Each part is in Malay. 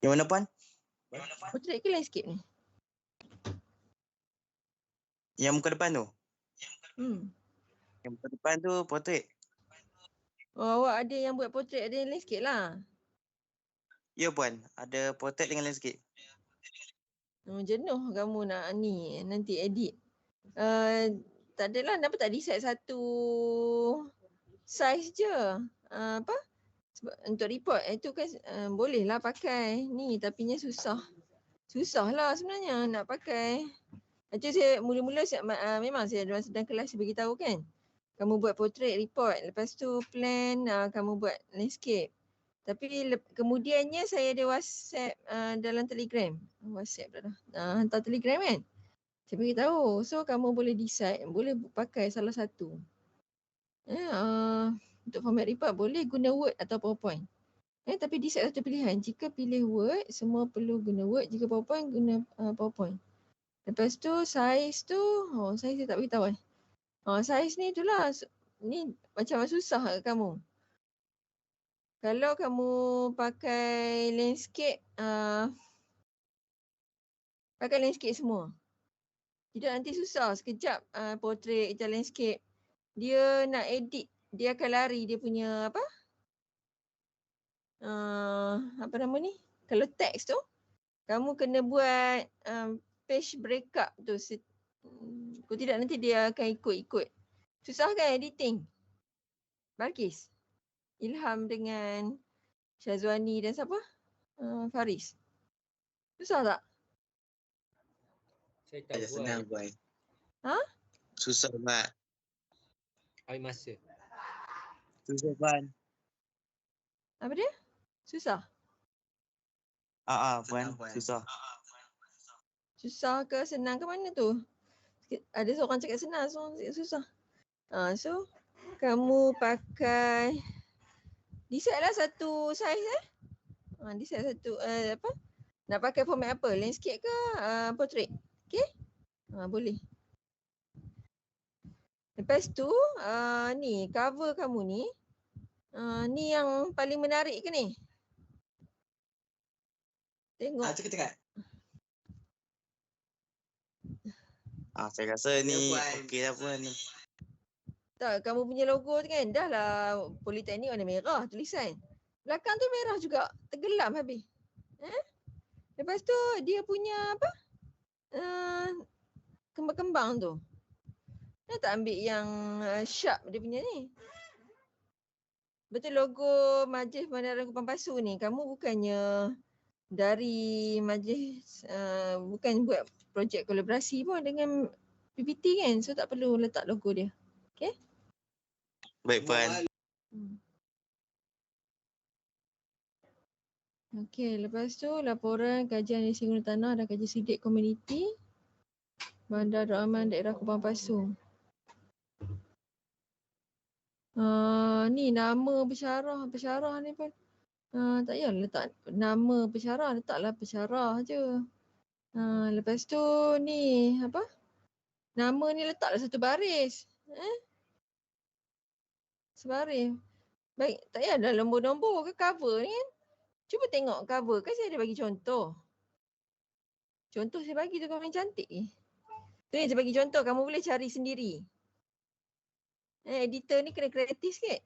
Yang mana Puan? Portrait ke landscape ni? Yang muka depan tu? Yang muka depan tu portrait. Oh, awak ada yang buat portrait, ada yang landscape lah. Ya Puan, ada portrait dengan landscape. Jenuh kamu nak ni, nanti edit. Tak adalah, kenapa tak decide satu size je? Apa? Sebab untuk report itu kan boleh lah pakai ni, tapi nya susah. Susah lah sebenarnya nak pakai. Macam saya mula-mula memang saya sedang kelas saya beritahu kan. Kamu buat portrait report, lepas tu plan kamu buat landscape. Tapi kemudiannya saya ada WhatsApp dalam Telegram. WhatsApp dah. Hantar Telegram kan. Saya beritahu. So kamu boleh decide, boleh pakai salah satu. Untuk format report boleh guna Word atau PowerPoint. Tapi decide satu pilihan. Jika pilih Word, semua perlu guna Word. Jika PowerPoint, guna PowerPoint. Lepas tu size tu, size saya tak beritahu size ni itulah. Ni macam susah kat kamu. Kalau kamu pakai landscape, pakai landscape semua. Tidak nanti susah. Sekejap portrait, kejap landscape. Dia nak edit, dia akan lari dia punya apa? Apa nama ni? Kalau teks tu, kamu kena buat page breakup tu. Kalau tidak nanti dia akan ikut-ikut. Susah kan editing? Balkis? Ilham dengan Syazwani dan siapa? Faris. Susah tak? Saya tak buat. Senang buat. Susah buat. Ambil masa. Susah Puan. Apa dia? Susah? Puan. Susah. Susah ke senang ke mana tu? Ada seorang cakap senang, seorang cakap susah. So, kamu pakai, decide lah satu size decide satu, apa? Nak pakai format apa? Landscape ke portrait? Okay? Boleh. Lepas tu, ni cover kamu ni. Ni yang paling menarik ke ni? Tengok. Cakap. Saya rasa ni okey lah Puan. Tak, kamu punya logo tu kan dah lah Politeknik warna merah tulisan. Belakang tu merah juga, tergelam habis. Lepas tu dia punya apa? Kembang-kembang tu. Dia tak ambil yang sharp dia punya ni. Betul logo Majlis Pembenaran Kupang Pasu ni, kamu bukannya dari majlis, bukan buat projek kolaborasi pun dengan PPT kan, so tak perlu letak logo dia. Okay? Baik Puan. Okay, lepas tu laporan kajian lisi guna tanah dan kajian sidik komuniti Bandar Abdul Rahman daerah Kupang Pasu. Ni nama pesyarah ni pun tak payah letak nama pesyarah, letaklah pesyarah je. Lepas tu ni apa? Nama ni letaklah satu baris. Sebaris. Baik, tak payah dah nombor-nombor ke cover ni kan. Cuba tengok cover, kan saya ada bagi contoh. Contoh saya bagi tu kamu yang cantik ni. Tu yang saya bagi contoh, kamu boleh cari sendiri. Editor ni kena kreatif sikit.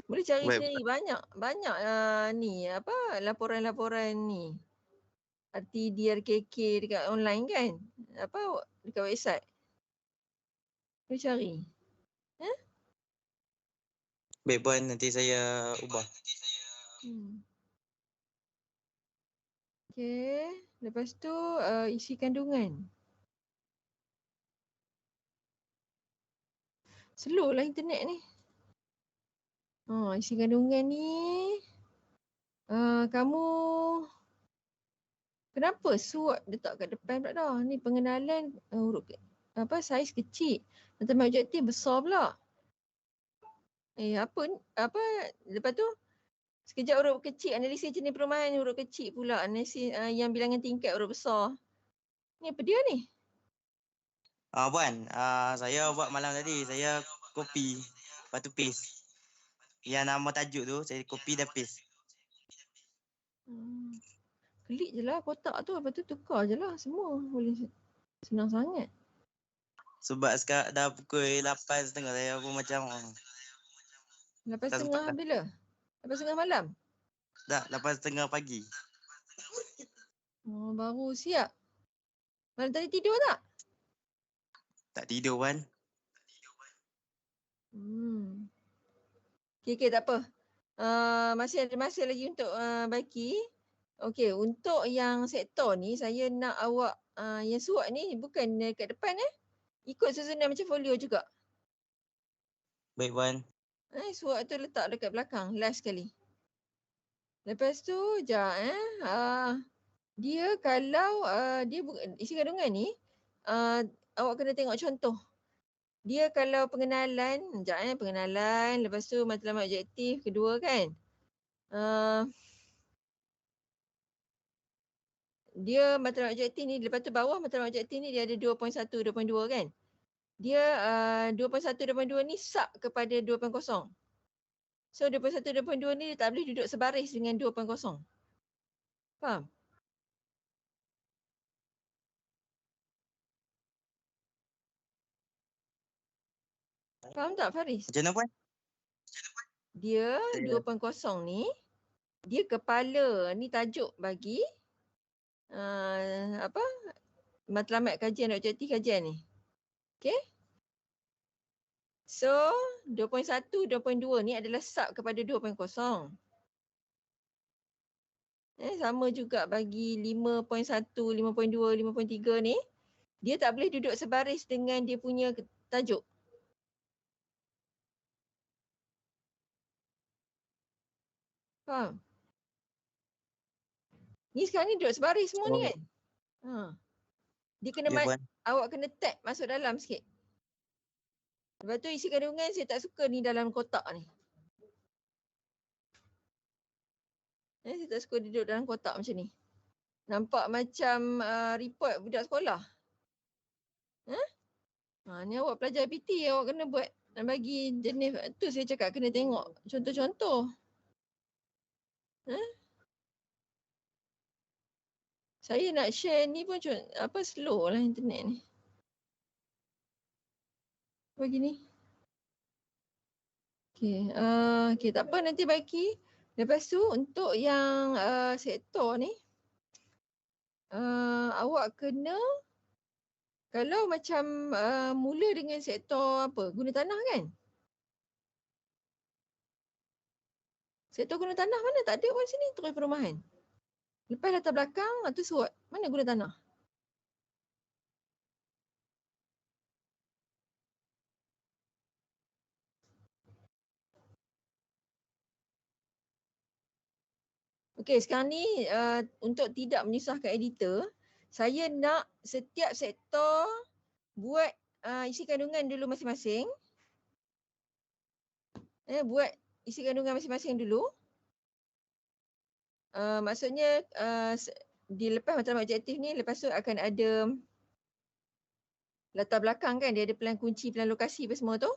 Boleh cari sendiri, banyak ni apa laporan-laporan ni. RTD, RKK dekat online kan. Apa dekat website. Boleh cari. Baik Puan, nanti saya ubah. Okay, lepas tu isi kandungan. Slow lah internet ni. Isi kandungan ni. Kamu kenapa SWOT letak kat depan pula dah? Ni pengenalan huruf saiz kecil. Tentang objektif besar pula. Apa lepas tu sekejap huruf kecil, analisis jenis perumahan huruf kecil pula, analisis yang bilangan tingkat huruf besar. Ni apa dia ni? Puan, saya buat malam tadi, saya copy, lepas tu paste. Yang nama tajuk tu saya copy dan paste. Klik je lah kotak tu, lepas tu tukar je lah semua. Boleh senang sangat. Sebab sekarang dah pukul 8.30 saya pun macam 8.30 sempat dah. bila? 8.30 malam? Dah 8.30 pagi. Oh, baru siap. Malam tadi tidur tak? Tak tidur Wan. Okay, tak apa. Masih ada masa lagi untuk baki. Okey, untuk yang sektor ni saya nak awak yang surat ni bukan dekat depan ikut susunan macam folio juga. Baik Wan. Surat tu letak dekat belakang last sekali. Lepas tu dia kalau dia isi kandungan ni awak kena tengok contoh. Dia kalau pengenalan, pengenalan, lepas tu matlamat objektif kedua kan. Dia matlamat objektif ni, lepas tu bawah matlamat objektif ni dia ada 2.1, 2.2 kan. Dia 2.1, 2.2 ni sub kepada 2.0. So 2.1, 2.2 ni dia tak boleh duduk sebaris dengan 2.0. Faham? Faham tak Faris? Macam mana Puan? Dia 2.0 ni, dia kepala ni tajuk bagi matlamat kajian objektif kajian ni. Okay? So 2.1, 2.2 ni adalah sub kepada 2.0. Sama juga bagi 5.1, 5.2, 5.3 ni. Dia tak boleh duduk sebaris dengan dia punya tajuk. Faham? Ni sekarang ni duduk sebaris semua ni kan? Dia kena awak kena tag masuk dalam sikit. Lepas tu isi kandungan saya tak suka ni dalam kotak ni. Saya tak suka duduk dalam kotak macam ni. Nampak macam report budak sekolah. Ni awak pelajar PT, awak kena buat dan bagi jenis tu saya cakap kena tengok contoh-contoh. Saya nak share ni pun slow lah internet ni. Begini. Okay, tak apa nanti bagi. Lepas tu untuk yang sektor ni awak kena kalau macam mula dengan sektor guna tanah kan? Sektor guna tanah mana tak ada pun sini, terus perumahan. Lepas latar belakang tu surat, mana guna tanah? Okey, sekarang ni untuk tidak menyusahkan editor, saya nak setiap sektor buat isi kandungan dulu masing-masing. Buat isi kandungan masing-masing dulu. Maksudnya dilepas matlamat objektif ni, lepas tu akan ada latar belakang kan, dia ada plan kunci, plan lokasi apa semua tu.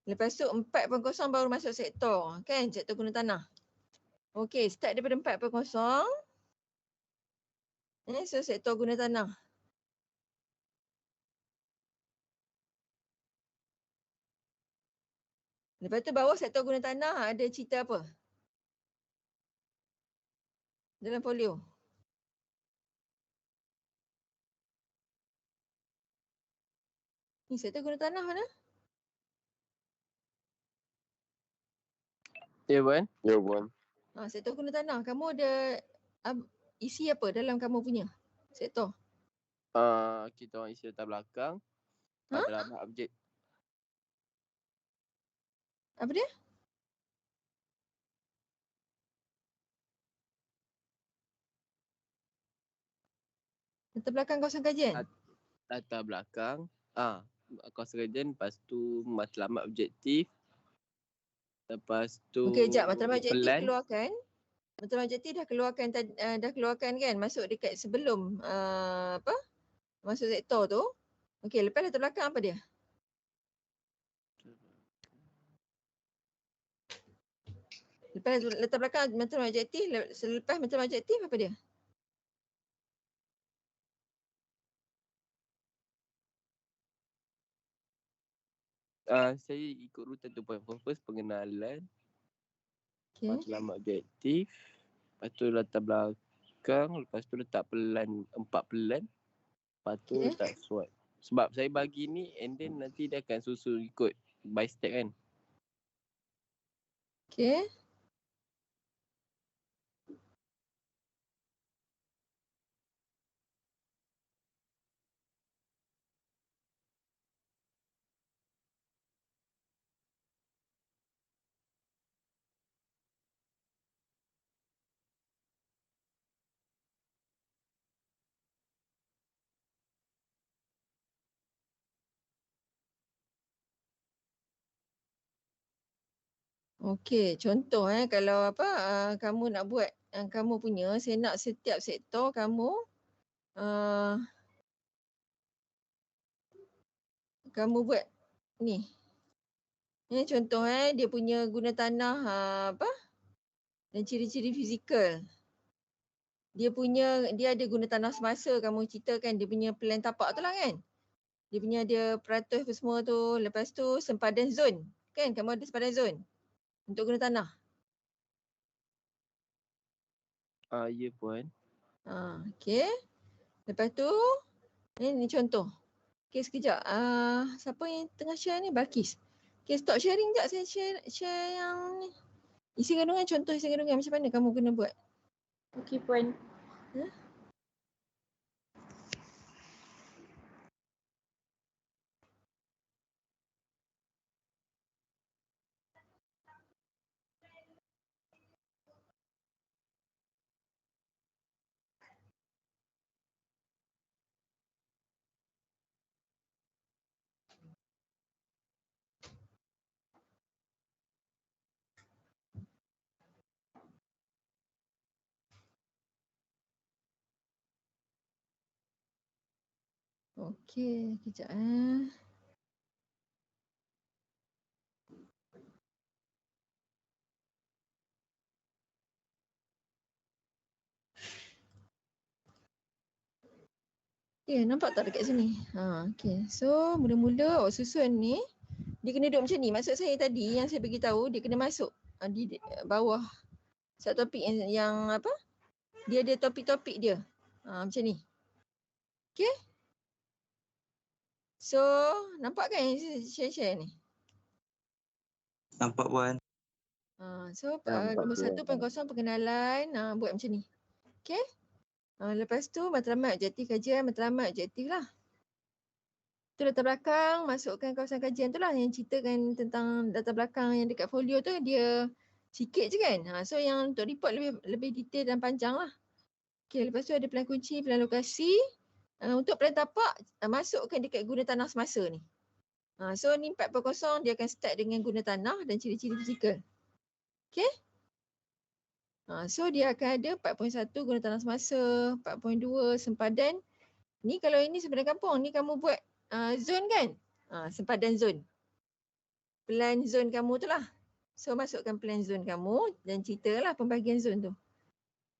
Lepas tu 4.0 baru masuk sektor kan, sektor guna tanah. Okey, start daripada 4.0. So sektor guna tanah. Lepas tu bawah sektor guna tanah ada cerita apa? Dalam folio. Ni sektor guna tanah mana? Ya, Puan. Ya, Puan. Sektor guna tanah. Kamu ada isi apa dalam kamu punya sektor? Kita orang isi latar belakang. Matlamat objek. Apa dia? Latar belakang kawasan kajian? Latar belakang. Kawasan kajian. Lepas tu matlamat objektif. Lepas tu okey, jap. Matlamat objektif keluarkan. Matlamat objektif dah keluarkan kan? Masuk dekat sebelum masuk sektor tu. Okey, lepas latar belakang apa dia? Lepas latar belakang matlamat objektif, selepas matlamat objektif apa dia? Saya ikut rutan tu point first pengenalan. Okay. Matlamat objektif. Lepas tu latar belakang. Lepas tu letak pelan 4 pelan. Lepas tu Okay. letak SWOT. Sebab saya bagi ni and then nanti dia akan susun ikut by step kan. Okay. Okey, contoh kalau apa kamu nak buat kamu punya, saya nak setiap sektor kamu kamu buat ni. Ni contoh dia punya guna tanah apa? Dan ciri-ciri fizikal. Dia ada guna tanah semasa, kamu ceritakan dia punya plan tapak tu lah kan. Dia punya ada peratus apa semua tu. Lepas tu sempadan zon. Kan kamu ada sempadan zon untuk guna tanah. Ya puan. Okey. Lepas tu ni contoh. Okey sekejap. Siapa yang tengah share ni? Balkis. Okey stop sharing sekejap, saya share yang ni. Isi kandungan, contoh isi kandungan macam mana kamu kena buat. Okey puan. Okey, kejap nampak tak dekat sini? Okey. So, mula-mula awak susun ni, dia kena duduk macam ni. Maksud saya tadi yang saya bagi tahu, dia kena masuk di bawah satu topik yang apa? Dia ada topik-topik dia. Macam ni. Okey? So, nampak kan yang saya share ni? Nampak puan. So, Nampak nombor 1.0 pengenalan, buat macam ni. Okey? Lepas tu matlamat objektif kajian, matlamat objektif lah. Tu latar belakang, masukkan kawasan kajian tu lah yang ceritakan tentang latar belakang yang dekat folio tu dia sikit je kan. So yang untuk report lebih detail dan panjang lah. Okay, lepas tu ada plan kunci, plan lokasi. Untuk plan tapak, masukkan dekat guna tanah semasa ni. So ni 4.0 dia akan start dengan guna tanah dan ciri-ciri fizikal. Okay. So dia akan ada 4.1 guna tanah semasa, 4.2 sempadan. Ni kalau ini sempadan kampung, ni kamu buat zon kan? Sempadan zon. Plan zon kamu tu lah. So masukkan plan zon kamu dan ceritalah pembahagian zon tu.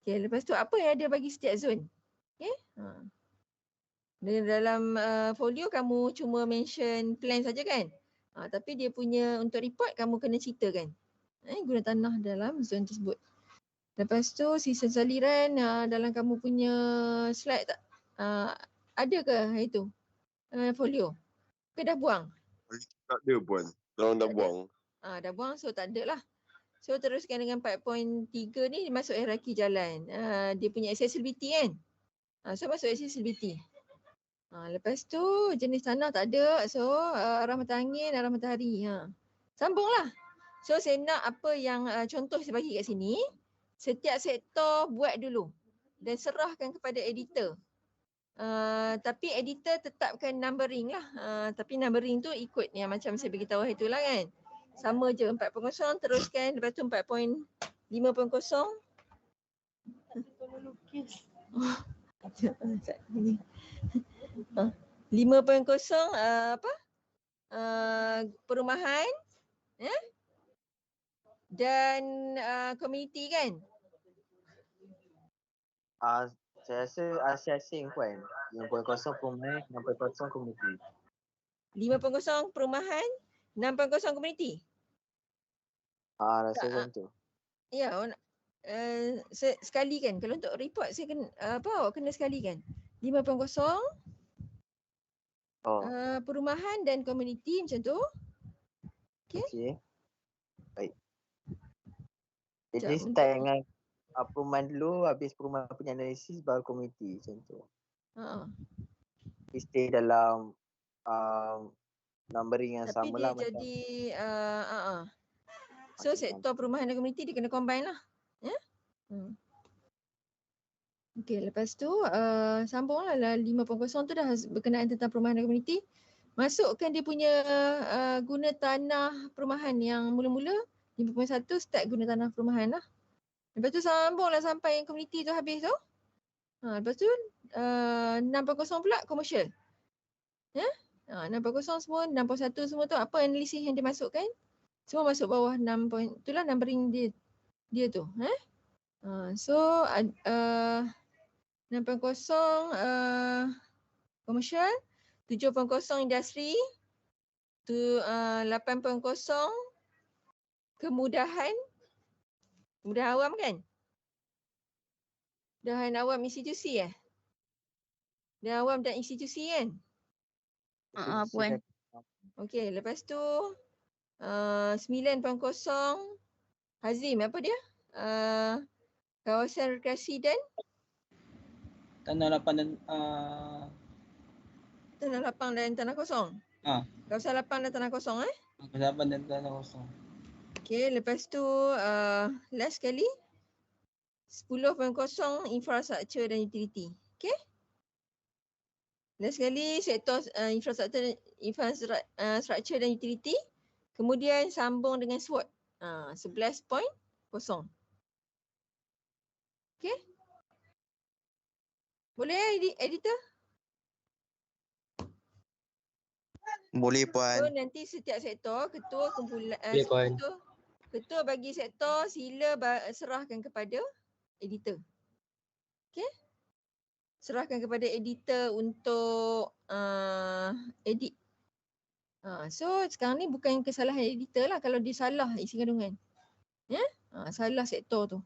Okay, lepas tu apa yang ada bagi setiap zon? Okay. Dalam folio kamu cuma mention plan saja kan? Tapi dia punya untuk report kamu kena ceritakan. Guna tanah dalam zon tersebut. Lepas tu sistem saliran dalam kamu punya slide tak? Ada ke itu folio? Ke dah buang? Tak ada puan. Kalau dah buang. Dah buang so tak ada lah. So teruskan dengan 4.3 ni masuk hierarki jalan. Dia punya accessibility kan? So masuk accessibility. Lepas tu jenis tanah tak ada. So arah mata angin, arah matahari. Sambunglah. So saya nak apa yang contoh saya bagi kat sini. Setiap sektor buat dulu dan serahkan kepada editor. Tapi editor tetapkan numbering lah. Tapi numbering tu ikut yang macam saya beritahu itulah kan. Sama je 4.0 teruskan, lepas tu 4.5.0. 5.0 apa? Perumahan. dan community kan? Saya rasa asing-asing kan. 5.0 perumahan, 6.0 komuniti. 5.0 perumahan, 6.0 community. Rasa Tak, macam tu. Ya, sekali kan. Kalau untuk report saya kena awak kena sekali kan. 5.0 perumahan dan community macam tu. Okey. Baik. Jadi Sekejap, start dengan perumahan dulu, habis perumahan punya analisis baru komuniti macam tu. Stay dalam numbering yang Tapi sama dia lah. jadi so sektor perumahan dan komuniti dia kena combine lah. Ya? Okey, lepas tu sambunglah 5.0 tu dah berkenaan tentang perumahan dan komuniti. Masukkan dia punya guna tanah perumahan yang mula-mula 5.1 start guna tanah perumahan lah. Lepas tu sambunglah sampai yang komuniti tu habis tu. Lepas tu 6.0 pula komersial. Ya? 6.0 semua, 6.1 semua tu apa analisis yang dimasukkan? Semua masuk bawah 6 point. Itulah numbering dia tu. So 6.0 komersial, 7.0 industri, 8.0 kemudahan awam kan? Kemudahan awam institusi Dan awam dan institusi kan? Puan. Okey, lepas tu 9.0 Hazim apa dia? Kawasan rekreasi dan tanah lapang dan tanah lapang dan tanah kosong. Kawasan lapang dan tanah kosong kawasan lapang dan tanah kosong. Okey, lepas tu last sekali 10.0 infrastruktur dan utility. Okey? Last sekali sektor infrastruktur dan utility. Kemudian sambung dengan SWOT. 11.0. Okey? Boleh editor? Boleh Puan. So nanti setiap sektor ketua kumpulan Puan. ketua bagi sektor sila serahkan kepada editor. Okey? Serahkan kepada editor untuk edit. So sekarang ni bukan kesalahan editor lah kalau dia salah isi kandungan. Ya? Salah sektor tu.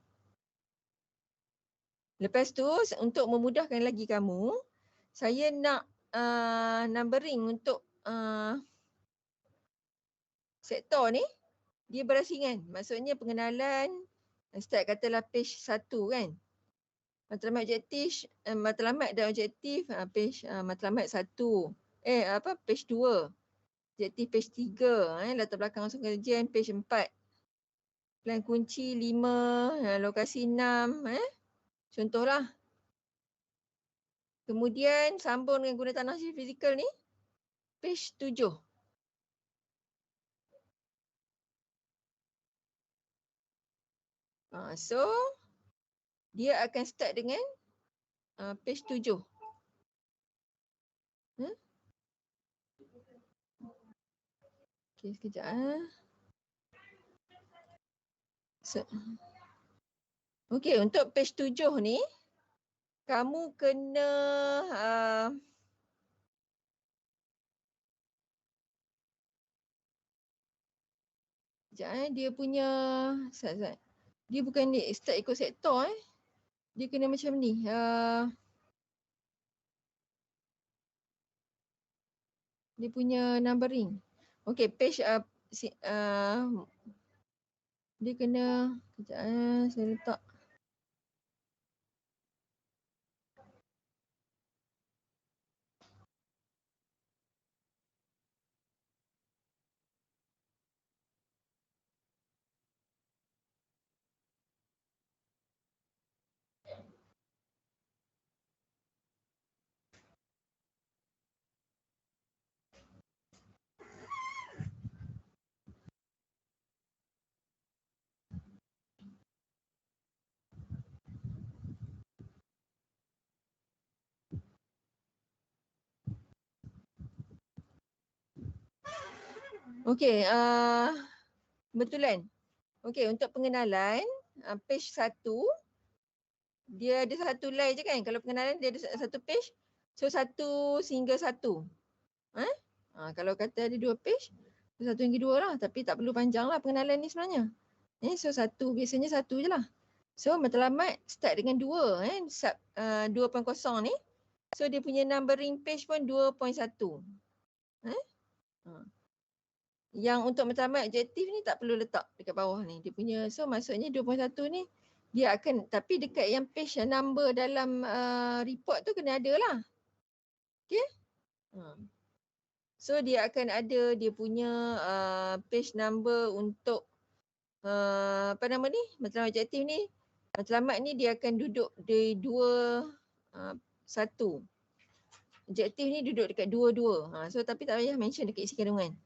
Lepas tu untuk memudahkan lagi kamu, saya nak numbering untuk sektor ni dia berasingan. Maksudnya pengenalan start katalah page 1 kan. Matlamat objektif, matlamat dan objektif page matlamat 1. Page 2. Objektif page 3, latar belakang langsung kajian page 4. Plan kunci 5, lokasi 6, contohlah. Kemudian sambung dengan guna tanah fizikal ni page 7. So dia akan start dengan page 7. Okey, sekejap. Okey, untuk page 7 ni kamu kena dia punya dia bukan ni start ikut sektor dia kena macam ni. Dia punya numbering. Okey, page dia kena kejap saya letak. Okey, kebetulan Okey, untuk pengenalan, page 1, dia ada satu line je kan. Kalau pengenalan dia ada satu page, so 1 hingga 1. Kalau kata ada 2 page, so 1 hingga 2 lah. Tapi tak perlu panjang lah pengenalan ni sebenarnya. So 1, biasanya 1 je lah. So matlamat start dengan 2 sub 2.0 ni. So dia punya numbering page pun 2.1. Yang untuk matlamat objektif ni tak perlu letak dekat bawah ni. Dia punya, so maksudnya 2.1 ni dia akan, tapi dekat yang page number dalam report tu kena ada lah. Okay. So dia akan ada dia punya page number untuk apa nama ni, matlamat objektif ni. Matlamat ni dia akan duduk di 1. Objektif ni duduk dekat 2. So tapi tak payah mention dekat isi kandungan.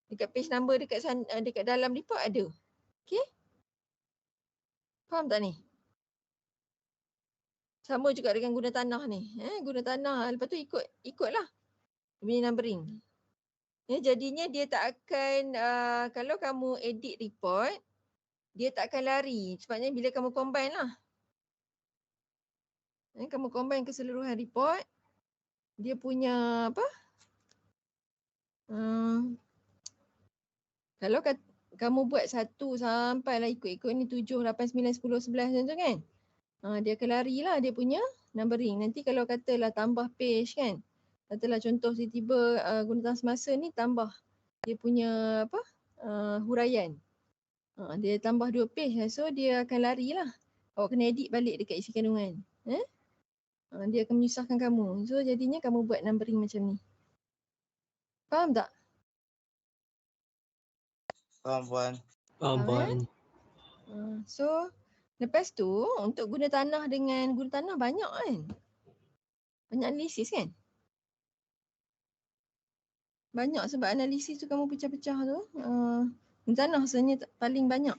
Dekat page number dekat dalam report ada. Okay. Faham tak ni? Sama juga dengan guna tanah ni. Guna tanah, lepas tu ikutlah punya numbering. Jadinya dia tak akan, kalau kamu edit report, dia tak akan lari. Sebabnya bila kamu combine lah. Kamu combine keseluruhan report, dia punya apa? Kalau kamu buat 1 sampailah ikut-ikut ni 7, 8, 9, 10, 11 macam tu kan. Dia akan lari lah dia punya numbering. Nanti kalau katalah tambah page kan. Katalah contoh tiba-tiba guna semasa ni tambah dia punya apa? Huraian. Dia tambah 2 page. So dia akan lari lah. Awak kena edit balik dekat isi kandungan. Dia akan menyusahkan kamu. So jadinya kamu buat numbering macam ni. Faham tak? Faham Puan. Puan. So lepas tu untuk guna tanah banyak kan. Banyak analisis kan. Banyak sebab analisis tu kamu pecah-pecah tu. Guna tanah sebenarnya paling banyak.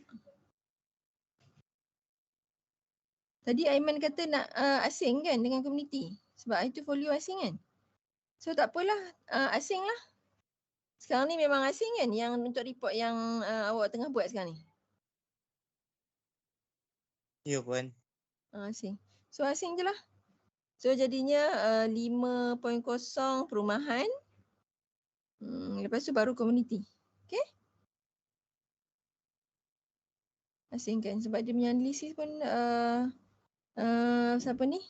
Tadi Aiman kata nak asing kan dengan komuniti. Sebab itu folio asing kan. So tak apalah, asing lah. Sekarang ni memang asing kan yang untuk report yang awak tengah buat sekarang ni. Ya Puan. Asing. So asing je lah. So jadinya 5.0 perumahan. Lepas tu baru komuniti. Okay. Asing kan sebab dia punya analisis pun siapa ni?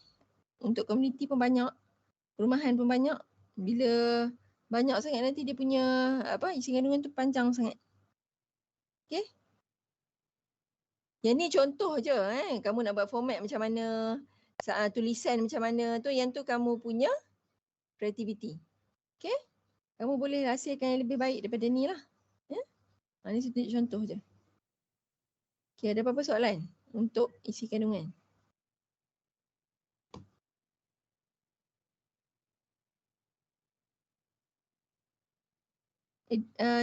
Untuk komuniti pun banyak. Perumahan pun banyak. Bila banyak sangat nanti dia punya isi kandungan tu panjang sangat. Okay. Yang ni contoh je kamu nak buat format macam mana, tulisan macam mana tu, yang tu kamu punya kreativiti. Okay. Kamu boleh hasilkan yang lebih baik daripada ni lah. Ni tunjuk contoh je. Okay, ada apa-apa soalan untuk isi kandungan?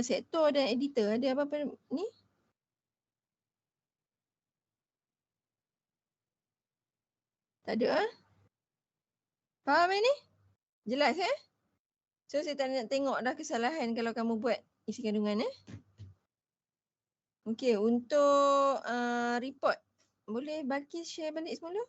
Sektor dan editor ada apa-apa ni? Tak ada Faham ni? Jelas So saya tak nak tengok dah kesalahan kalau kamu buat isi kandungan Okey, untuk report. Boleh Balkis share balik semula?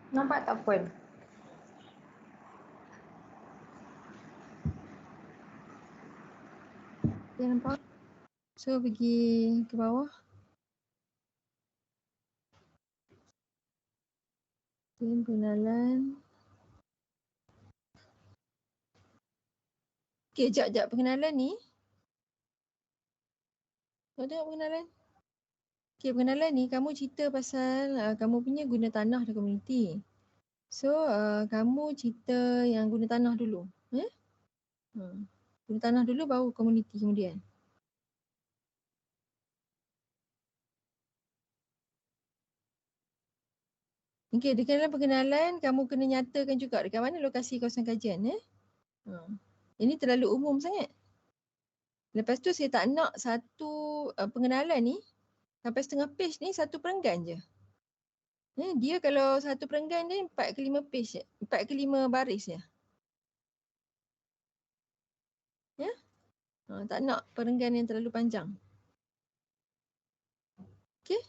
Nampak tak Puan? Okay, nampak? So pergi ke bawah. Pengenalan. Okay, jap pengenalan ni. Kau tengok pengenalan. Okay, pengenalan ni kamu cerita pasal kamu punya guna tanah dan komuniti. So, kamu cerita yang guna tanah dulu. Guna tanah dulu baru komuniti kemudian. Okay, di dalam pengenalan kamu kena nyatakan juga dekat mana lokasi kawasan kajian. Ini terlalu umum sangat. Lepas tu saya tak nak satu pengenalan ni sampai setengah page ni satu perenggan je. Dia kalau satu perenggan ni 4 ke 5 page je. 4 ke 5 baris je. Ya? Tak nak perenggan yang terlalu panjang. Okay?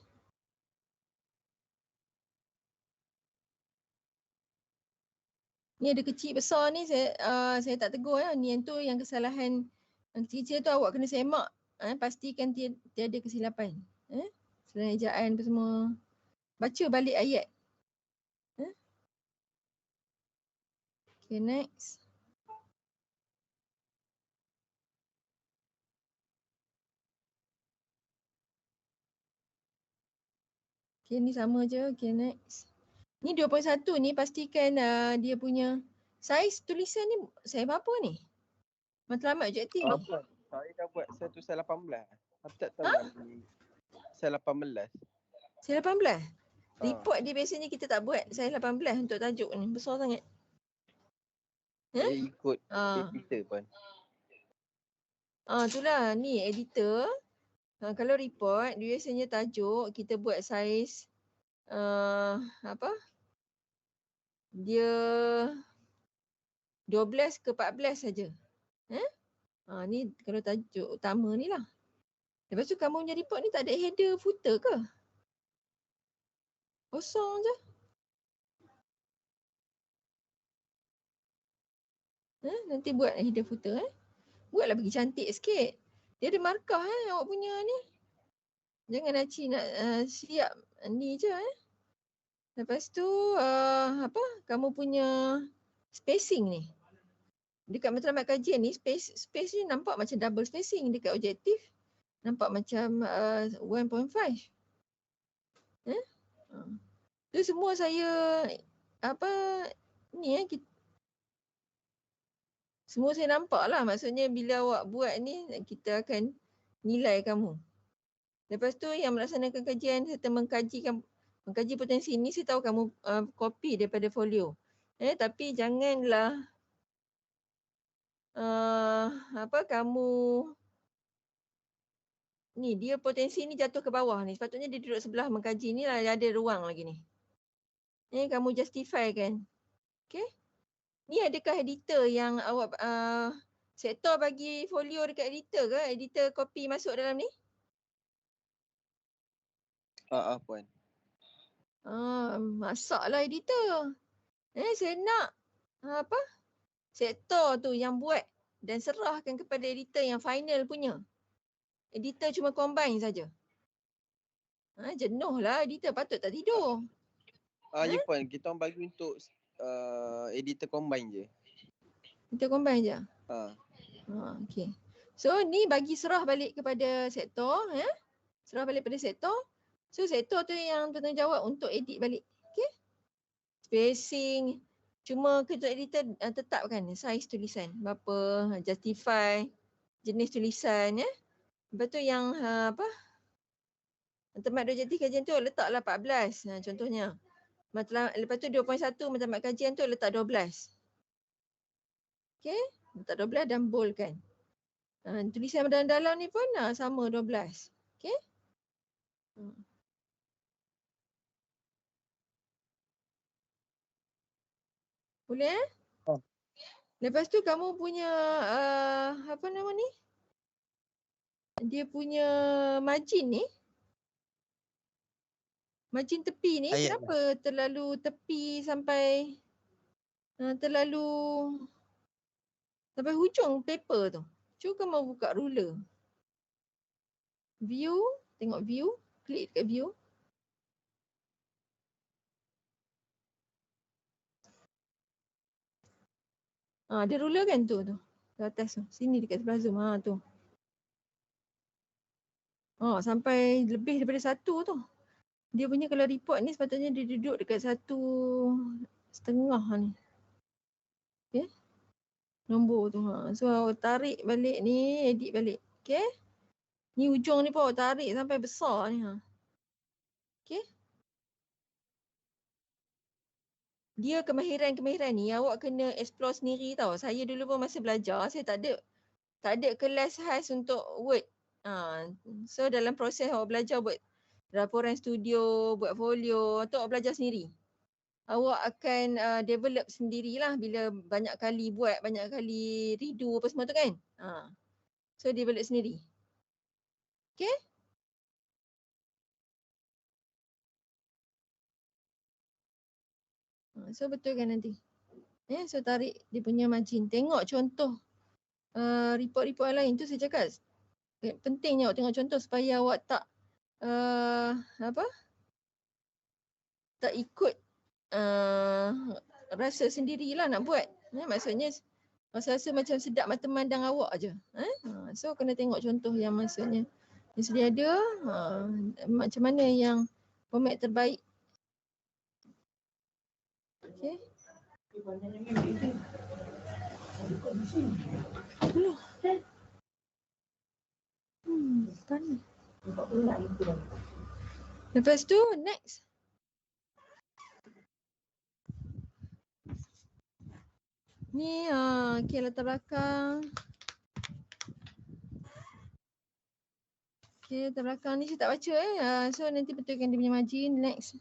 Ni ada kecil besar ni saya tak tegur ya. Ni yang tu yang kesalahan yang kecil-kecil tu awak kena semak. Pastikan tiada kesilapan. Selain ejaan apa semua. Baca balik ayat. Okay, next. Okay, ni sama je. Okay, next. Ni 21 ni pastikan dia punya saiz tulisan ni saiz berapa ni? Matlamat objektif ni. Apa? Saya dah buat saya tu saya 18. Aku tak tahu lagi. Saya 18. Saiz 18? Report dia biasanya kita tak buat saiz 18 untuk tajuk ni. Besar sangat. Dia ikut editor pun. Itulah ni editor. Kalau report dia biasanya tajuk kita buat saiz apa? Dia 12 ke 14 saja. Ni kalau tajuk utama ni lah. Lepas tu kamu punya report ni tak ada header footer ke? Kosong je. Nanti buat header footer Buatlah bagi cantik sikit. Dia ada markah awak punya ni. Jangan nak siap ni je Lepas tu apa? Kamu punya spacing ni. Dekat matlamat kajian ni space ni nampak macam double spacing. Dekat objektif nampak macam 1.5. Tu semua saya apa ni semua saya nampak lah. Maksudnya bila awak buat ni kita akan nilai kamu. Lepas tu yang melaksanakan kajian serta mengkaji potensi ni saya tahu kamu copy daripada folio. Tapi janganlah kamu ni dia potensi ni jatuh ke bawah ni. Sepatutnya dia duduk sebelah mengkaji ni lah ada ruang lagi ni. Kamu justify kan. Okay. Ni adakah editor yang awak sektor bagi folio dekat editor ke? Editor copy masuk dalam ni? Puan. Masaklah editor. Saya nak sektor tu yang buat dan serahkan kepada editor yang final punya. Editor cuma combine saja. Jenuh lah editor, patut tak tidur. Ya puan, kita orang bagi untuk editor combine je. Editor combine je? Okay. So ni bagi serah balik kepada sektor. Serah balik pada sektor. So sektor tu yang bertanggungjawab untuk edit balik. Okay. Spacing. Cuma ketua editor tetapkan saiz tulisan. Berapa, justify jenis tulisan. Lepas tu yang matlamat objektif kajian tu letaklah 14 contohnya. Lepas tu 2.1 matlamat kajian tu letak 12. Okay. Letak 12 dan boldkan. Tulisan dalam-dalam ni pun sama 12. Okay. Boleh Lepas tu kamu punya apa nama ni? Dia punya margin ni. Margin tepi ni kenapa terlalu tepi sampai terlalu sampai hujung paper tu. Cuba kamu buka ruler. View, tengok view, klik dekat view. Ada ruler kan tu. Ke atas tu. Sini dekat sebelah zoom. Tu. Sampai lebih daripada 1 tu. Dia punya kalau report ni sepatutnya dia duduk dekat 1.5 ni. Okay. Nombor tu. So tarik balik ni, edit balik. Okay. Ni ujung ni pun awak tarik sampai besar ni. Okay. Dia kemahiran-kemahiran ni awak kena explore sendiri tau. Saya dulu pun masa belajar, saya tak ada kelas khas untuk Word. So dalam proses awak belajar buat laporan studio, buat folio, tu awak belajar sendiri. Awak akan develop sendirilah bila banyak kali buat, banyak kali redo apa semua tu kan. So develop sendiri. Okay? So betulkan nanti. So tarik dia punya margin. Tengok contoh report-report lain tu saya cakap. Pentingnya awak tengok contoh supaya awak tak tak ikut rasa sendirilah nak buat. Maksudnya rasa macam sedap mata mandang awak aje. So kena tengok contoh yang maksudnya yang sedia ada, macam mana yang format terbaik. Okay. Kan. Lepas tu next. Ni okay, latar belakang. Okay, latar belakang ni saya tak baca so nanti betulkan dia punya margin. Next.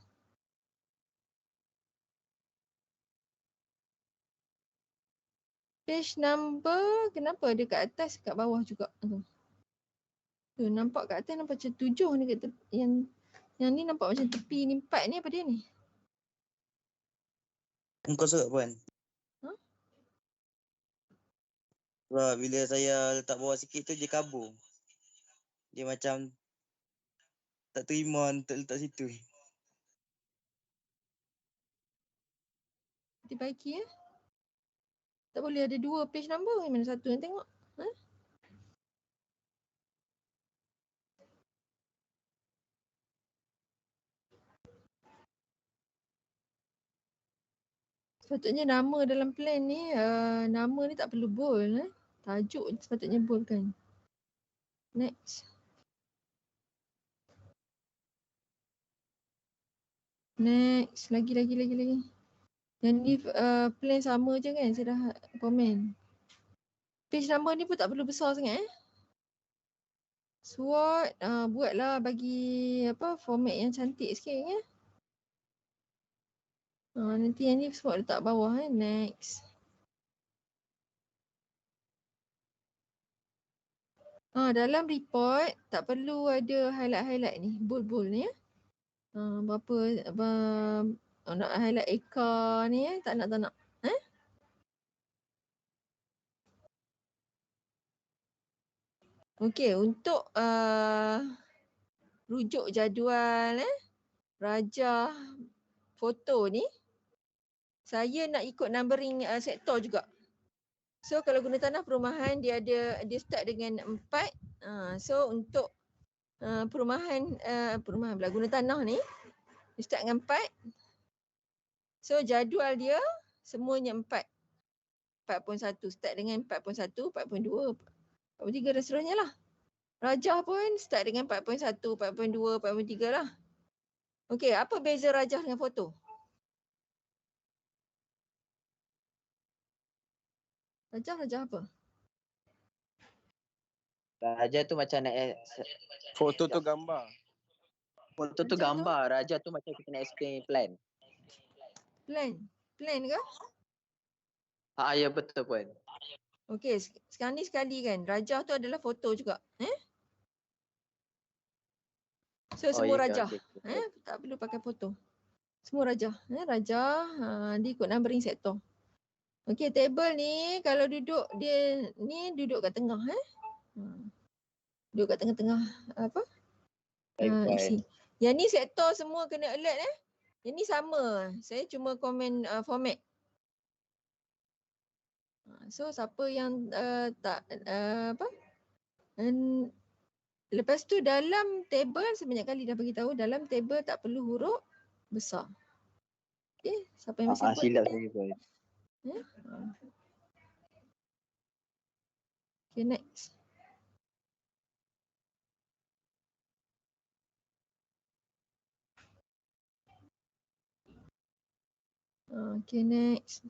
Page number, kenapa dia kat atas kat bawah juga tu? Tu nampak kat atas nampak macam 7 ni kat tepi, yang ni nampak macam tepi ni 4 ni apa dia ni? Muka surat puan. Sebab bila saya letak bawah sikit tu dia kabur. Dia macam tak terima untuk letak situ. Dibaiki tak boleh ada 2 page number, mana satu yang tengok. Sepatutnya nama dalam plan ni, nama ni tak perlu bold. Tajuk sepatutnya bold kan. Next. Next. Lagi. Yang ni plan sama je kan, saya dah komen. Page number ni pun tak perlu besar sangat SWOT, buatlah bagi format yang cantik sikit ya. Nanti yang ni SWOT letak bawah next. Dalam report tak perlu ada highlight-highlight ni, bold ni ya. Nak highlight Eka ni tak nak. Okey, untuk rujuk jadual rajah foto ni, saya nak ikut numbering sektor juga. So kalau guna tanah perumahan dia start dengan 4. So untuk perumahan pula guna tanah ni dia start dengan 4. So jadual dia semuanya 4. 4.1 start dengan 4.1, 4.2, 4.3 dan seterusnya lah. Rajah pun start dengan 4.1, 4.2, 4.3 lah. Okey, apa beza rajah dengan foto? Rajah apa? Raja tu macam nak Foto tu gambar. foto tu gambar, raja tu macam kita nak explain plan. Plan ke? Ya betul puan. Okey, sekarang ni sekali kan. Rajah tu adalah foto juga. So semua rajah. Okay. Tak perlu pakai foto. Semua rajah. Rajah dia ikut numbering sektor. Okey, table ni kalau duduk dia ni duduk kat tengah duduk kat tengah-tengah isi. Yang ni sektor semua kena alert Yang ni sama. Saya cuma komen format. So siapa yang tak Lepas tu dalam table, saya banyak kali dah bagi tahu, dalam table tak perlu huruf besar. Okay, siapa yang masih buat? Silap saya pun. Okay, next. Okay, next.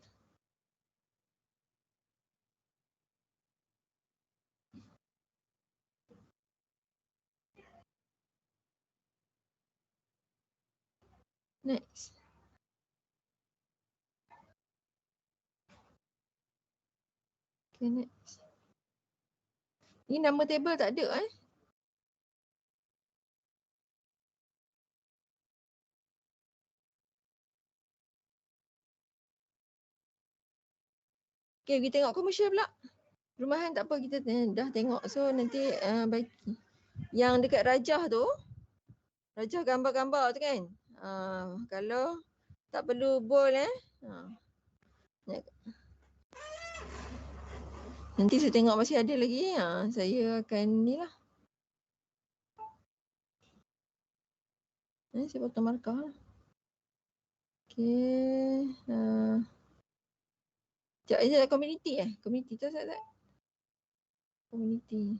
Next. Okay, next. Ni nama table tak ada Okay, kita tengok komersial pula. Perumahan tak apa, kita dah tengok. So nanti bagi. Yang dekat Rajah tu, Rajah gambar-gambar tu kan. Kalau tak perlu bold nanti saya tengok masih ada lagi. Saya akan ni lah. Saya potong markah lah. Okay. Sekejap, community Community tu tak? Community.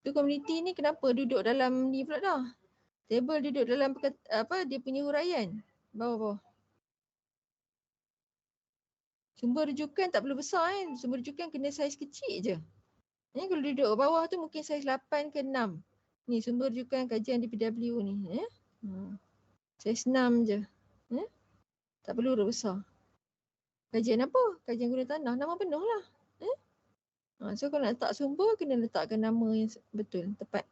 Tu community ni kenapa duduk dalam ni pula dah? Table duduk dalam dia punya huraian. Bawah-bawah. Sumber rujukan tak perlu besar Sumber rujukan kena saiz kecil je. Kalau duduk bawah tu mungkin saiz 8 ke 6. Ni sumber rujukan kajian DPW ni. Saiz 6 je. Tak perlu huruf besar. Kajian apa? Kajian guna tanah. Nama penuh lah. So kalau nak letak sumber, kena letakkan nama yang betul, tepat.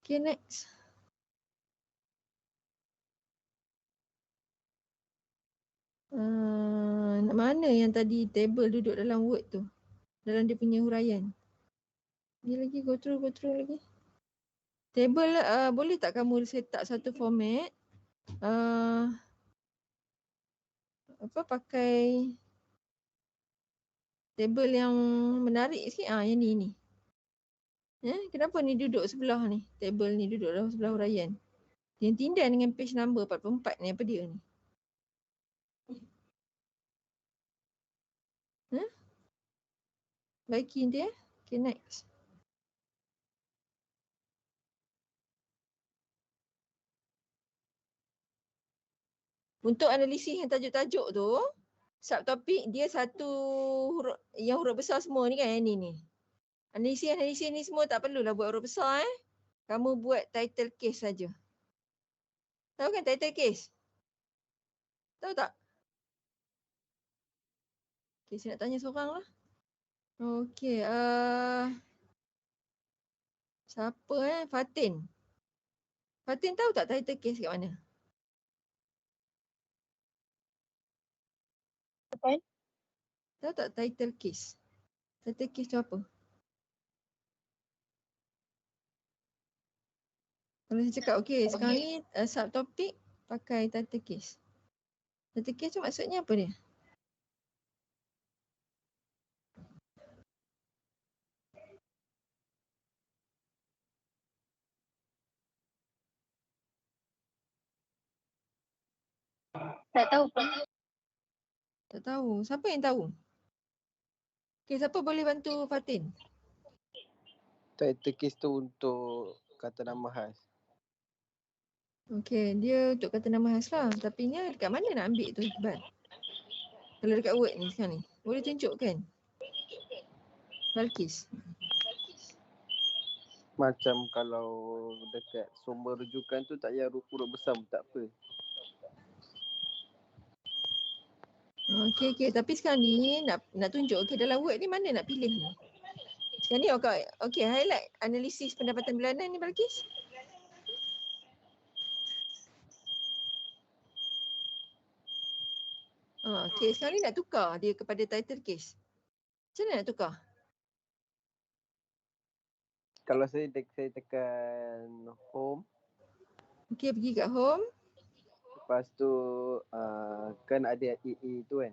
Okay, next. Mana yang tadi table duduk dalam Word tu? Dalam dia punya huraian. Ni lagi, go through lagi. Table, boleh tak kamu set up satu format? Pakai table yang menarik sikit. Yang ni. Kenapa ni duduk sebelah ni? Table ni duduk dalam sebelah huraian. Yang tindan dengan page number 44 ni, apa dia ni? Baiki nanti Okay, next. Untuk analisis yang tajuk-tajuk tu, subtopik dia satu huruf, yang huruf besar semua ni kan, ni. Analisis ni semua tak perlulah buat huruf besar Kamu buat title case saja. Tahu kan title case? Tahu tak? Okay, saya nak tanya seorang lah. Okay, siapa Fatin. Fatin tahu tak title case kat mana? Apa? Tahu tak title case? Title case tu apa? Kalau saya cakap, okay, sekarang ni subtopik pakai title case. Title case tu maksudnya apa dia? Tak tahu pun. Tak tahu. Siapa yang tahu? Okay, siapa boleh bantu Fatin? Title case tu untuk kata nama khas. Okay, dia untuk kata nama khas lah. Tapi ni dekat mana nak ambil tu Iqbal? Kalau dekat Word ni sekarang ni. Boleh tunjukkan? Balkis. Macam kalau dekat sumber rujukan tu tak payah huruf besar pun tak apa. Okay. Tapi sekarang ni nak tunjuk. Okay, dalam Word ni mana nak pilih ni? Sekarang ni okay, highlight analisis pendapatan bulanan ni Balkis. Okay, sekarang ni nak tukar dia kepada title case. Macam mana nak tukar? Kalau saya tekan home. Okay, pergi kat home. Lepas tu kan ada EE tu kan.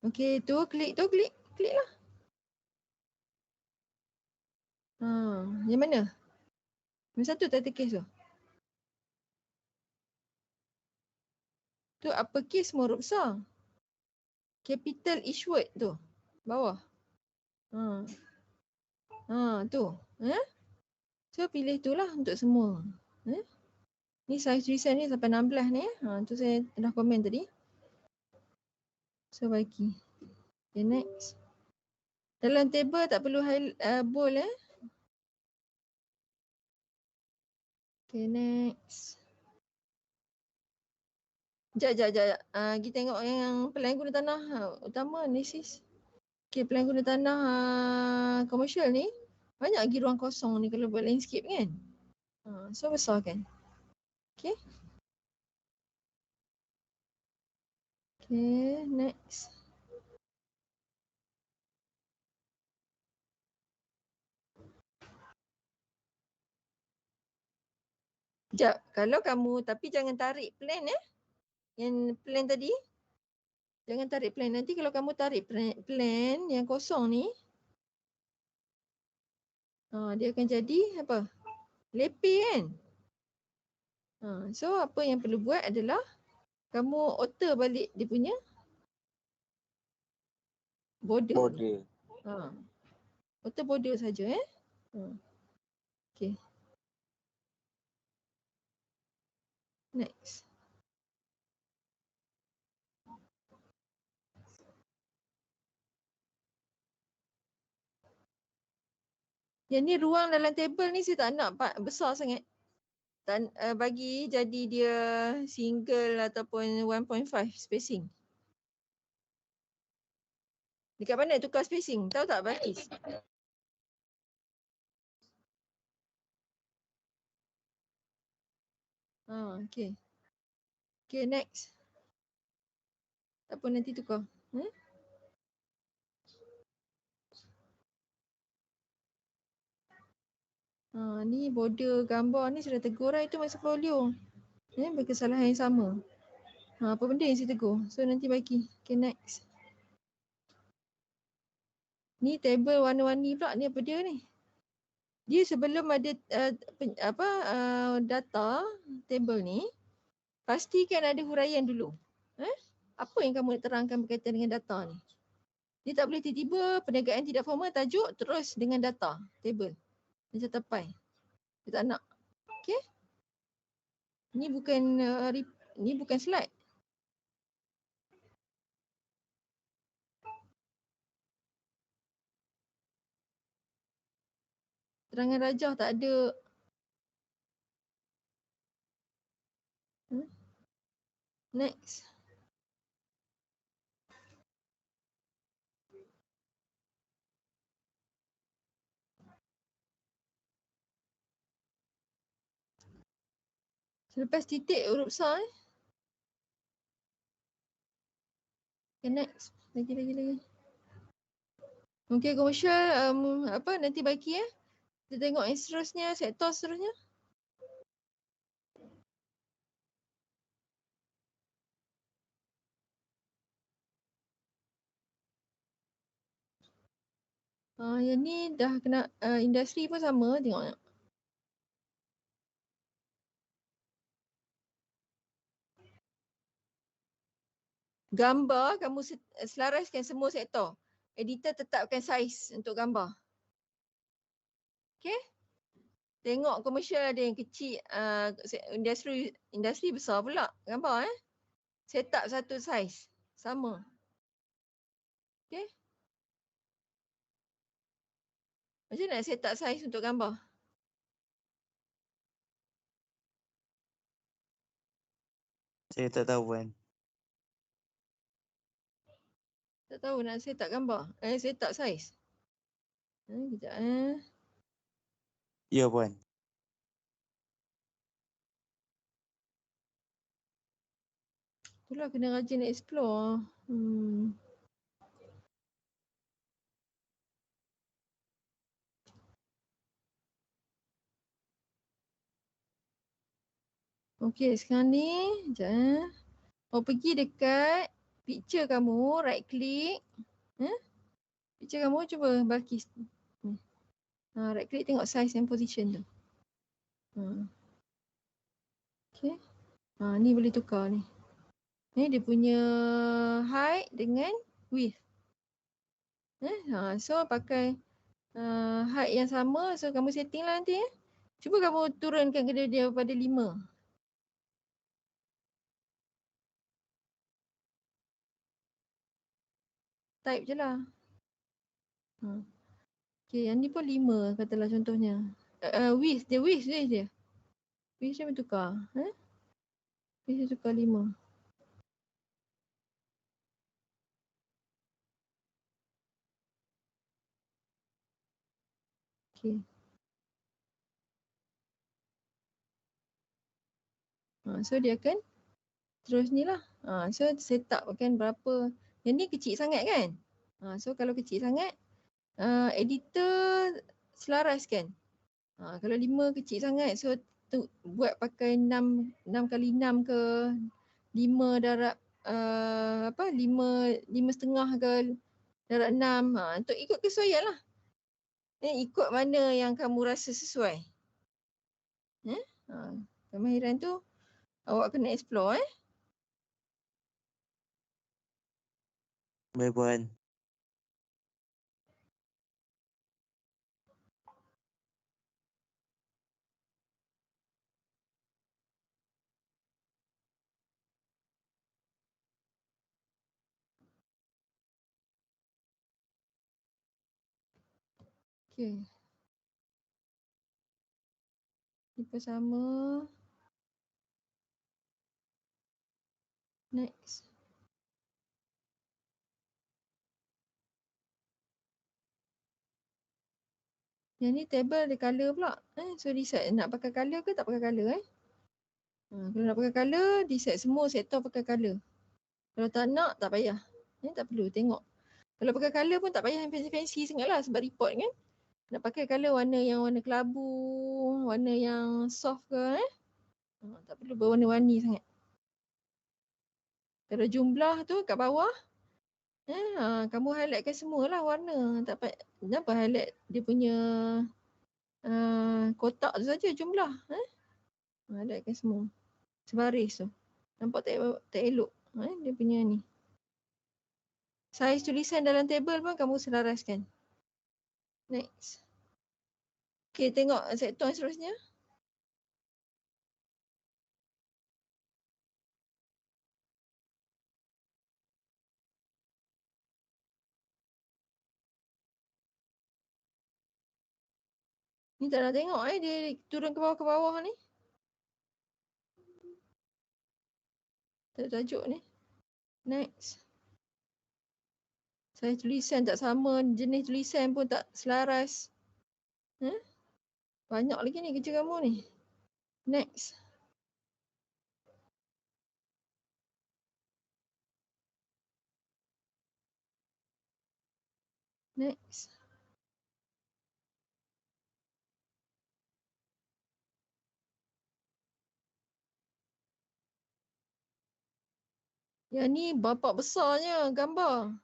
Okay, tu klik. Klik lah. Yang mana? Yang satu title case tu. Tu uppercase semua huruf besar. Capital each word tu. Bawah. Tu. So pilih tu lah untuk semua. Ni size tulisan ni sampai 16 ni. Tu saya dah komen tadi. So bagi. Okay, next. Dalam table tak perlu bold Okay, next. Sekejap. Kita tengok yang pelayan guna tanah utama ni sis. Okay, pelayan guna tanah komersial ni. Banyak lagi ruang kosong ni kalau buat landscape kan. So besar kan. Okay. Okay, next. Sekejap, kalau kamu tapi jangan tarik plan Yang plan tadi. Jangan tarik plan. Nanti kalau kamu tarik plan yang kosong ni. Dia akan jadi apa? Lepeh kan? So apa yang perlu buat adalah kamu alter balik dia punya border. Alter border saja Okay. Next. Yang ni ruang dalam table ni saya tak nak besar sangat. Bagi jadi dia single ataupun 1.5 spacing. Dekat mana tukar spacing? Tahu tak Balkis? Okay. Okay, next. Tak apa, nanti tukar. Ni border gambar ni sudah tegur lah itu masa folio. Berkesalahan yang sama. Apa benda yang saya tegur? So nanti bagi. Okay, next. Ni table warna-warni pula. Ni apa dia ni? Dia sebelum ada data table ni, pastikan ada huraian dulu. Apa yang kamu nak terangkan berkaitan dengan data ni? Dia tak boleh tiba-tiba perniagaan tidak formal tajuk terus dengan data table. Dia catat. Dia tak nak. Okay? Ni bukan slide. Terangan rajah tak ada. Next. Selepas titik huruf besar Okay, next. Lagi. Okay, komersial nanti bagi Kita tengok yang seterusnya, sektor seterusnya. Yang ni dah kena industri pun sama, tengok. Gambar kamu selaraskan semua sektor. Editor tetapkan saiz untuk gambar. Okay? Tengok komersial ada yang kecil, industri besar pula gambar Set up satu saiz. Sama. Okay? Macam mana set up saiz untuk gambar? Saya tak tahu kan. Tak tahu nak set up gambar. Set up saiz. Sekejap Ya puan. Itulah kena rajin explore. Okey, sekarang ni pergi dekat picture kamu, right click. Picture kamu cuba Balkis. Ni. Right click tengok size and position tu. Okay. Ni boleh tukar ni. Ni dia punya height dengan width. So pakai height yang sama. So kamu setting lah nanti. Cuba kamu turunkan dia pada 5. Type je lah. Okay, yang ni pun 5 katalah contohnya. Width dia. Width dia bertukar. Width dia tukar 5. Okay. So dia akan terus ni lah. So set up kan berapa. Yang ni kecil sangat kan. So kalau kecil sangat, editor selaraskan. Kalau 5 kecil sangat, so buat pakai 6 kali 6 ke 5 darab 5.5 ke darab 6. Untuk ikut kesesuaian lah. Ikut mana yang kamu rasa sesuai. Kemahiran tu awak kena explore. Baik puan. Okay. Tipe sama. Next. Yang ni table ada colour pula. So decide nak pakai colour ke tak pakai colour. Kalau nak pakai colour, decide semua sektor pakai colour. Kalau tak nak, tak payah. Tak perlu tengok. Kalau pakai colour pun tak payah yang fancy-fancy sangat lah sebab report kan. Nak pakai colour warna yang warna kelabu, warna yang soft ke. Tak perlu berwarna-warni sangat. Kalau jumlah tu kat bawah, kamu highlightkan semualah warna. Tak payah, kenapa highlight dia punya kotak tu saja jumlah. Highlightkan semua. Sebaris tu. Nampak tak elok. Dia punya ni. Saiz tulisan dalam table pun kamu selaraskan. Next. Okay, tengok sektor yang seterusnya. Ni tak nak tengok dia turun ke bawah ni. Tajuk ni. Next. Saiz tulisan tak sama, jenis tulisan pun tak selaras. Banyak lagi ni kerja kamu ni. Next. Next. Yang ni bapak besarnya gambar.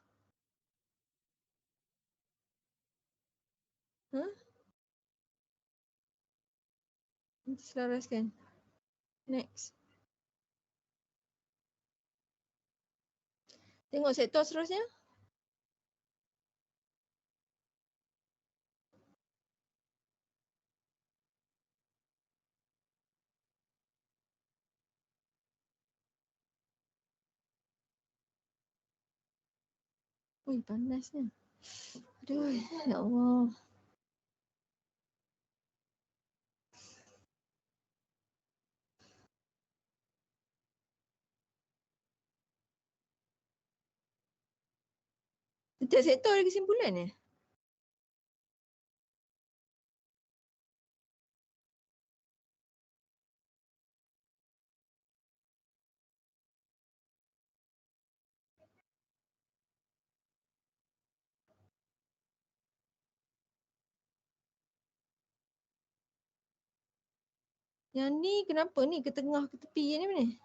Nanti selaraskan. Next. Tengok sektor seterusnya. Ui, panasnya. Aduh, ya Allah. Setiap sektor ada kesimpulan ni. Yang ni kenapa ni ke tengah ke tepi ni?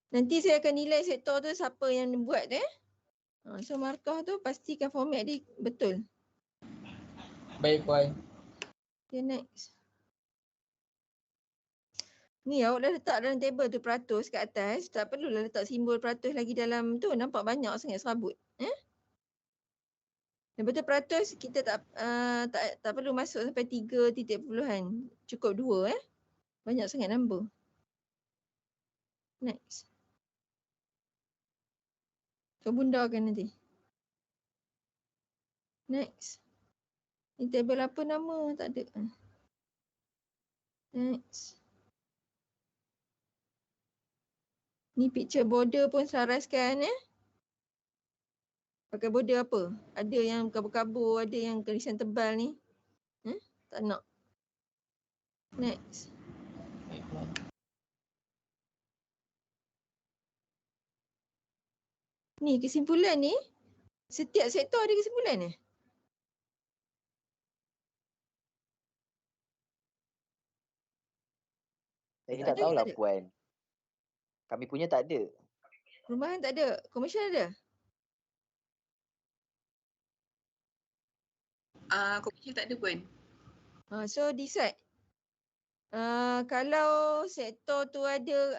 Nanti saya akan nilai sektor tu siapa yang buat tu So markah tu pastikan format dia betul. Baik Puan. Okay, next. Ni awak dah letak dalam table tu peratus kat atas. Tak perlulah letak simbol peratus lagi dalam tu. Nampak banyak sangat serabut. Lepas tu peratus kita tak perlu masuk sampai 3 titik puluhan. Cukup 2 Banyak sangat number. Next. Kau bundarkan nanti. Next. Ni table apa nama? Tak ada. Next. Ni picture border pun selaraskan Pakai border apa? Ada yang kabur-kabur, ada yang tulisan tebal ni. Tak nak. Next. Baik Puan. Ni kesimpulan ni. Setiap sektor ada kesimpulan Saya Tak tak ada, tahulah tak ada. Puan. Kami punya tak ada. Perumahan tak ada. Komersial ada. Komersial tak ada pun. So decide. Kalau sektor tu ada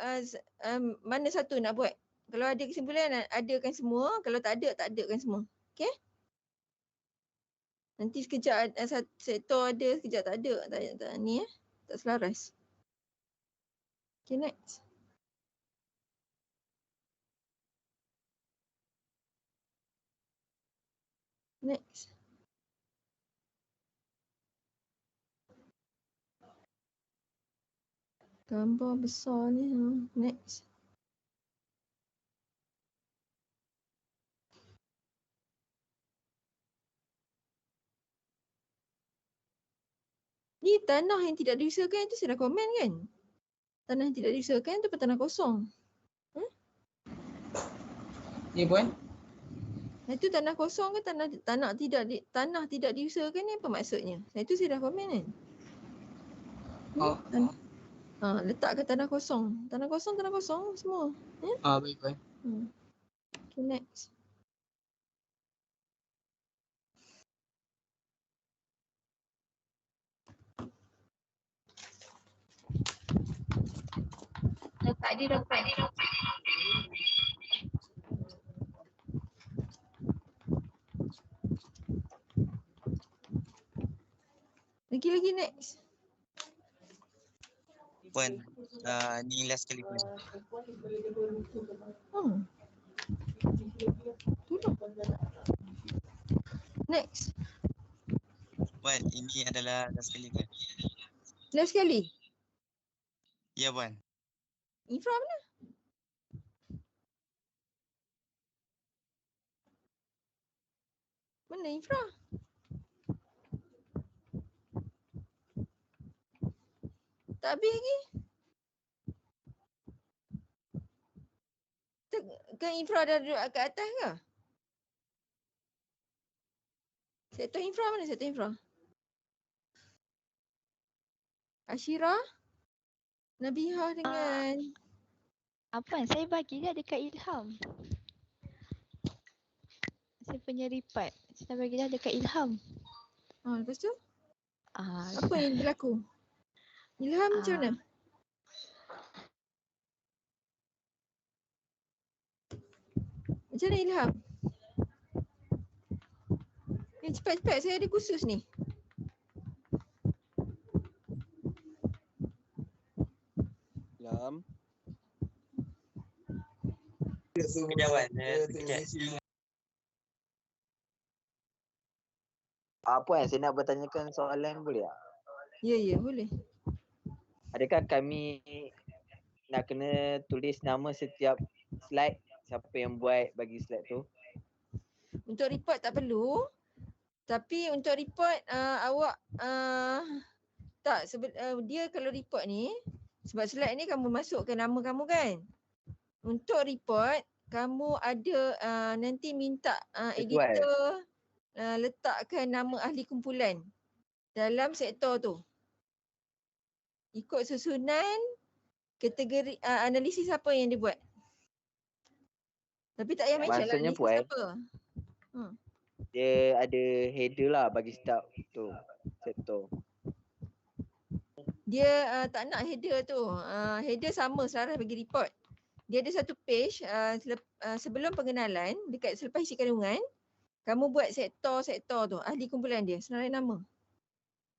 mana satu nak buat? Kalau ada kesimpulan adakan semua, kalau tak adakan semua. Okay? Nanti sekejap sektor ada, sekejap tak ada. Tak ni tak selaras. Okay, next. Next. Gambar besar ni. Next. Ni tanah yang tidak diusahakan itu saya dah komen kan? Tanah yang tidak diusahakan itu tanah kosong. Ni Puan. Itu tanah kosong ke tanah tidak diusahakan ni apa maksudnya? Itu saya dah komen kan? Letak ke tanah kosong. Tanah kosong semua. Baik Puan. Okay, next. Tak ada dah Puan. Lagi next. Puan, ni last kali Puan. Next. Puan, ini adalah last kali Puan. Last sekali. Ya Puan. Infra mana? Mana infra? Tak habis lagi. Kan infra dah duduk kat atas ke? Sektor infra mana sektor infra? Ashira? Nabihah dengan Apa saya bagi dia dekat Ilham. Saya punya report. Saya bagi dia dekat Ilham. Lepas tu? Apa yang berlaku? Ilham macam mana? Macam mana Ilham? Cepat-cepat saya ada khusus ni. Ilham. Kejauhan. Puan, saya nak bertanyakan soalan boleh tak? Ya, boleh. Adakah kami nak kena tulis nama setiap slide? Siapa yang buat bagi slide tu? Untuk report tak perlu. Tapi untuk report awak dia kalau report ni sebab slide ni kamu masukkan nama kamu kan. Untuk report kamu ada nanti minta editor letakkan nama ahli kumpulan dalam sektor tu. Ikut susunan kategori analisis apa yang dia buat. Tapi tak payah mention lah Maksudnya list Puan, siapa. dia ada header lah bagi start tu sektor. Dia tak nak header tu. Header sama selaras bagi report. Dia ada satu page sebelum pengenalan, dekat selepas isi kandungan, kamu buat sektor-sektor tu, ahli kumpulan dia, senarai nama.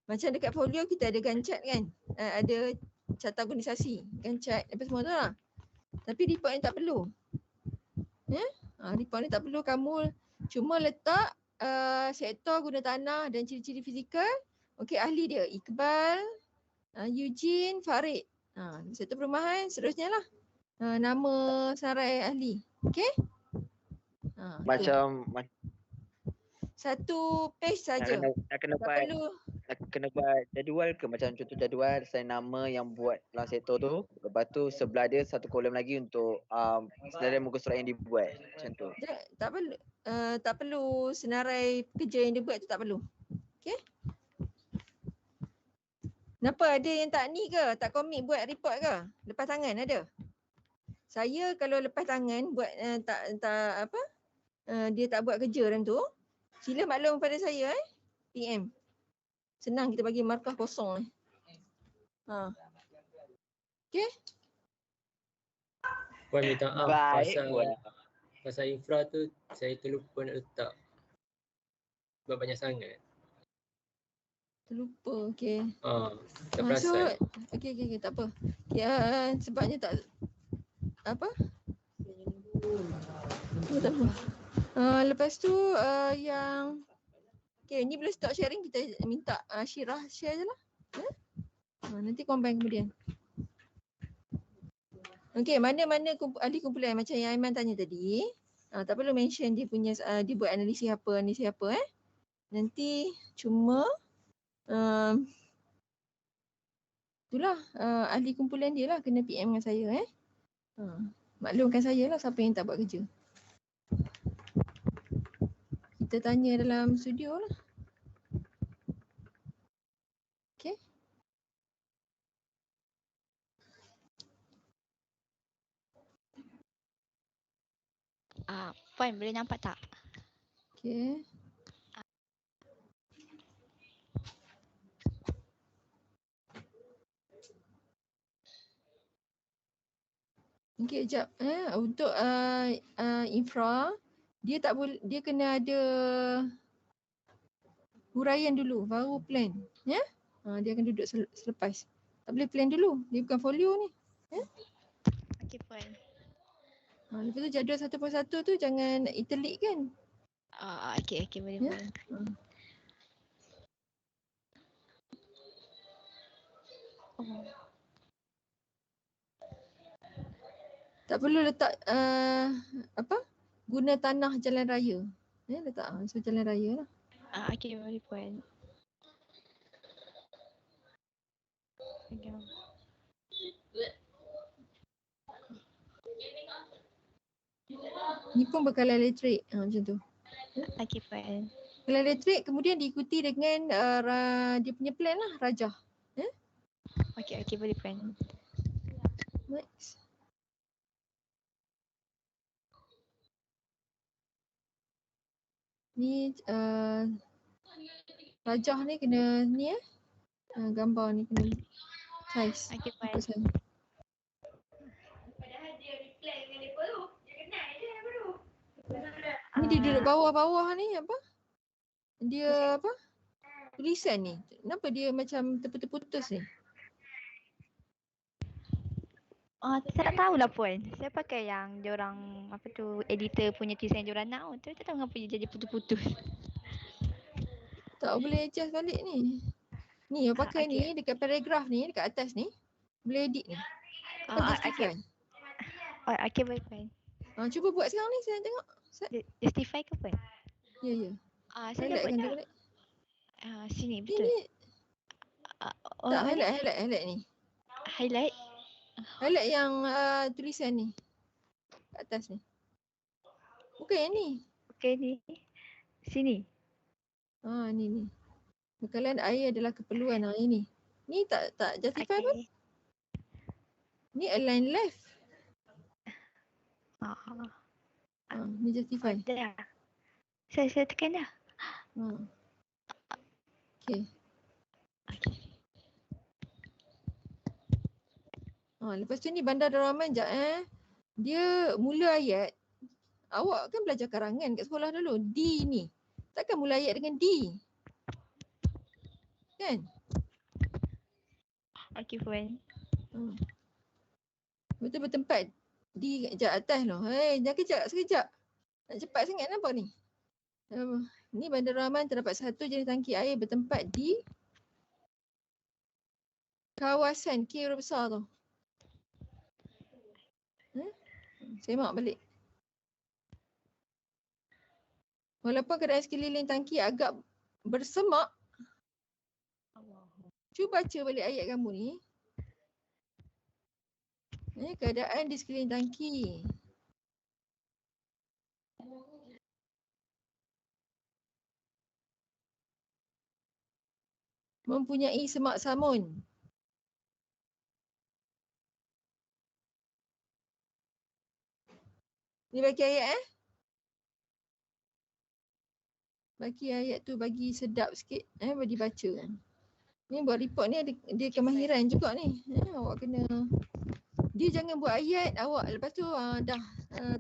Macam dekat folio kita ada gancat kan, ada carta organisasi, gancat, apa semua tu lah. Tapi report ni tak perlu. Report ni tak perlu, kamu cuma letak sektor guna tanah dan ciri-ciri fizikal. Okey, ahli dia Iqbal, Eugene, Farid. Sektor perumahan, seterusnya lah. Nama senarai ahli. Okey? Macam satu page saja. nak kena buat jadual ke, macam contoh jadual saya nama yang buat dalam sektor tu, lepas tu sebelah dia satu kolom lagi untuk senarai muka surat yang dibuat macam tu. Tak perlu senarai kerja yang dia buat tu, tak perlu. Okey? Kenapa ada yang tak ni ke? Tak komit buat report ke? Lepas tangan ada? Saya kalau lepas tangan buat dia tak buat kerja dalam tu, sila maklum pada saya PM. Senang kita bagi markah kosong . Okey? Puan minta maaf Baik, pasal infra tu saya terlupa nak letak. Sebab banyak sangat. Terlupa, okey. Tak perasan. Okey, tak apa. Sebabnya tak apa? Tak apa. Lepas tu yang ni boleh stop sharing, kita minta Syirah share je lah. Nanti combine kemudian. Okey, mana-mana ahli kumpulan macam yang Aiman tanya tadi, tak perlu mention dia punya dia buat analisis apa. Nanti cuma itulah ahli kumpulan dia lah kena PM dengan saya . Maklumkan saya lah siapa yang tak buat kerja. Kita tanya dalam studio lah. Okey. Puan boleh nampak tak? Okey. Okey, sekejap. Untuk infra, dia kena ada huraian dulu baru plan. Ya? Dia akan duduk selepas. Tak boleh plan dulu. Dia bukan folio ni. Ya? Okey Puan. Lepas tu jadual satu persatu tu jangan italic kan. Okey boleh Puan. Tak perlu letak guna tanah jalan raya. Letak jalan raya lah. Okey boleh Puan. Ni pun berkala elektrik macam tu. Okey Puan. Kala elektrik kemudian diikuti dengan dia punya plan lah, rajah. Okey boleh Puan. Next. Ni rajah ni kena ni gambar ni kena size. Okey Puan. Ni dia duduk bawah-bawah ni apa? Dia apa? Tulisan ni. Kenapa dia macam terputus-putus ni? Saya tak tahulah Puan. Saya pakai yang diorang editor punya tulisan diorang nak. Tapi tak tahu kenapa dia jadi putus-putus. Tak boleh adjust balik ni. Ni yang pakai ni dekat paragraf ni, dekat atas ni. Boleh edit ni. Justify. Okey boleh Puan. Cuba buat sekarang ni, saya nak tengok. Justify ke Puan? Ya. Saya dah buat dah. Sini betul. Ini tak highlight ni. Highlight? Highlight yang tulisan ni. Kat atas ni. Bukan yang ni. Bukan ni. Sini. Ni. Bekalan air adalah keperluan air ni. Ni tak justify pun. Ni align left. Ni justify. Dah. Saya tekan dah. Okay. Lepas tu ni Bandar Rahman sekejap Dia mula ayat. Awak kan belajar karangan kat sekolah dulu. D ni. Takkan mula ayat dengan D. Kan? Okey puan. Betul bertempat. D kat atas tu. Jangan sekejap. Nak cepat sangat nampak ni. Ni Bandar Rahman terdapat satu jenis tangki air bertempat di kawasan K huruf besar tu. Semak balik. Walaupun keadaan sekeliling tangki agak bersemak, cuba baca balik ayat kamu ni. Keadaan di sekeliling tangki. Mempunyai semak samun. Ni bagi ayat Bagi ayat tu bagi sedap sikit. Bagi baca. Ni buat report ni dia kemahiran juga ni. Awak kena. Dia jangan buat ayat awak lepas tu dah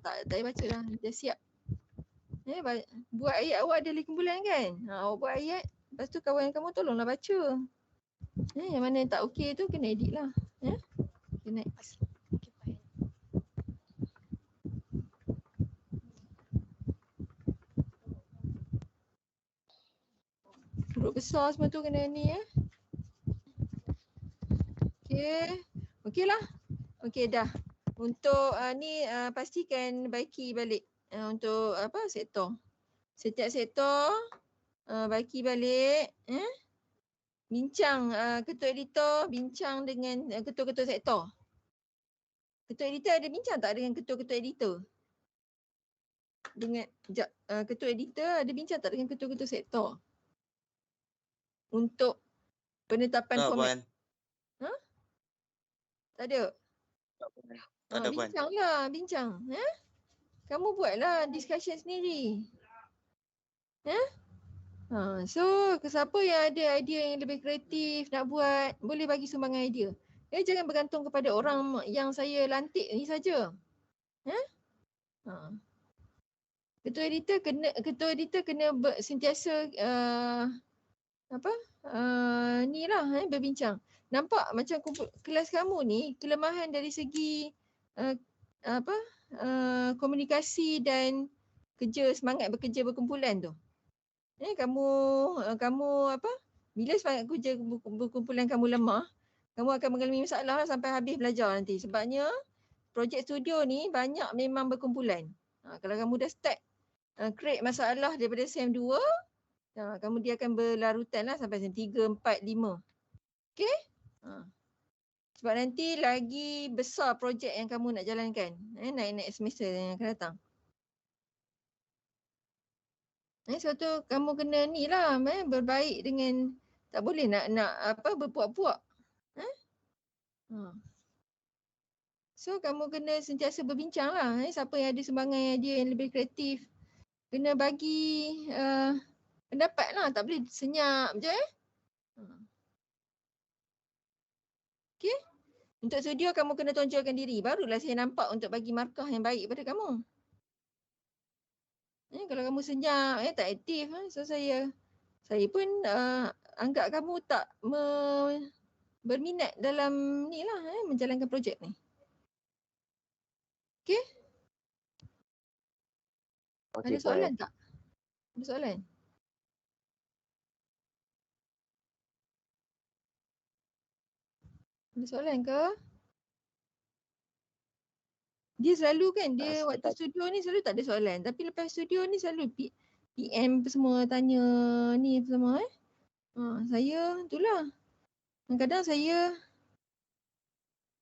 tak payah baca dah. Dah siap. Buat ayat awak ada kumpulan kan? Awak buat ayat. Lepas tu kawan kamu tolonglah baca. Yang mana tak okey tu kena edit lah. Okay, next. Huruf besar semua tu kena ni Okey lah. Okey dah. Untuk ni pastikan baiki balik untuk sektor. Setiap sektor baiki balik bincang ketua editor bincang dengan ketua-ketua sektor. Ketua editor ada bincang tak dengan ketua-ketua editor? Dengan ketua editor ada bincang tak dengan ketua-ketua sektor? Untuk penetapan format. Tak ada? Tak ada puan. Bincang. Kamu buatlah discussion sendiri. So, siapa yang ada idea yang lebih kreatif nak buat, boleh bagi sumbangan idea. Jangan bergantung kepada orang yang saya lantik ni saja. Ketua editor kena sentiasa ni lah berbincang. Nampak macam kelas kamu ni kelemahan dari segi komunikasi dan semangat bekerja berkumpulan tu. Kamu bila semangat kerja berkumpulan kamu lemah, kamu akan mengalami masalah sampai habis belajar nanti. Sebabnya projek studio ni banyak memang berkumpulan. Kalau kamu dah start create masalah daripada SEM 2, kamu dia akan berlarutan lah sampai SEM 3, 4, 5. Okay? Sebab nanti lagi besar projek yang kamu nak jalankan. Naik semester yang akan datang. Sebab tu kamu kena ni lah, berbaik dengan, tak boleh nak berpuak-puak. So kamu kena sentiasa berbincang lah. Siapa yang ada sumbangan idea yang lebih kreatif. Kena bagi pendapat lah, tak boleh senyap je. Okay? Untuk studio kamu kena tonjolkan diri. Barulah saya nampak untuk bagi markah yang baik pada kamu. Kalau kamu senyap, tak aktif, so saya pun anggap kamu tak berminat dalam ni lah, menjalankan projek ni. Okay? Ada soalan tak? Ada soalan? Ada soalan ke? Dia selalu kan, dia waktu studio ni selalu tak ada soalan. Tapi lepas studio ni selalu PM semua tanya ni semua saya itulah. Kadang-kadang saya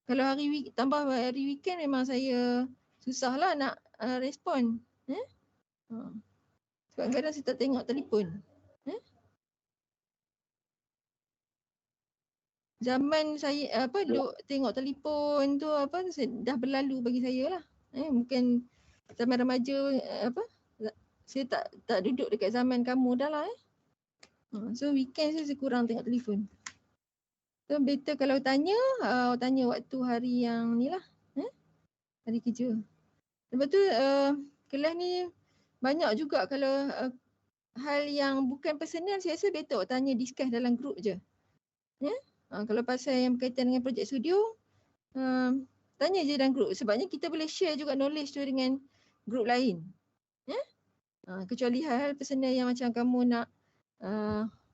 kalau tambah hari weekend memang saya susahlah nak respon. Sebab kadang saya tak tengok telefon. Zaman saya duk tengok telefon tu dah berlalu bagi saya lah. Mungkin Zaman remaja saya tak duduk dekat zaman kamu dah lah So weekend saya kurang tengok telefon. So better kalau tanya waktu hari yang ni lah. Hari kerja. Lepas tu kelas ni banyak juga kalau hal yang bukan personal saya rasa better awak tanya discuss dalam group je. Kalau pasal yang berkaitan dengan projek studio tanya je dalam group sebabnya kita boleh share juga knowledge tu dengan group lain. Kecuali hal-hal personal yang macam kamu nak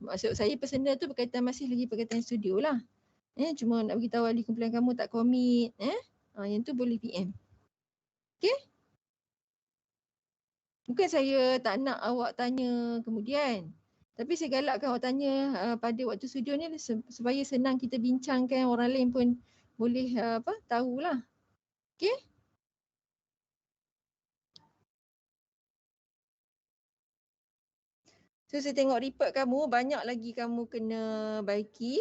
maksud saya personal tu masih lagi berkaitan studio lah. Cuma nak beritahu ahli kumpulan kamu tak komit yang tu boleh PM. Okay? Bukan saya tak nak awak tanya kemudian. Tapi saya galakkan awak tanya pada waktu studio ni supaya senang kita bincangkan, orang lain pun boleh tahulah. Okay? So saya tengok report kamu, banyak lagi kamu kena baiki.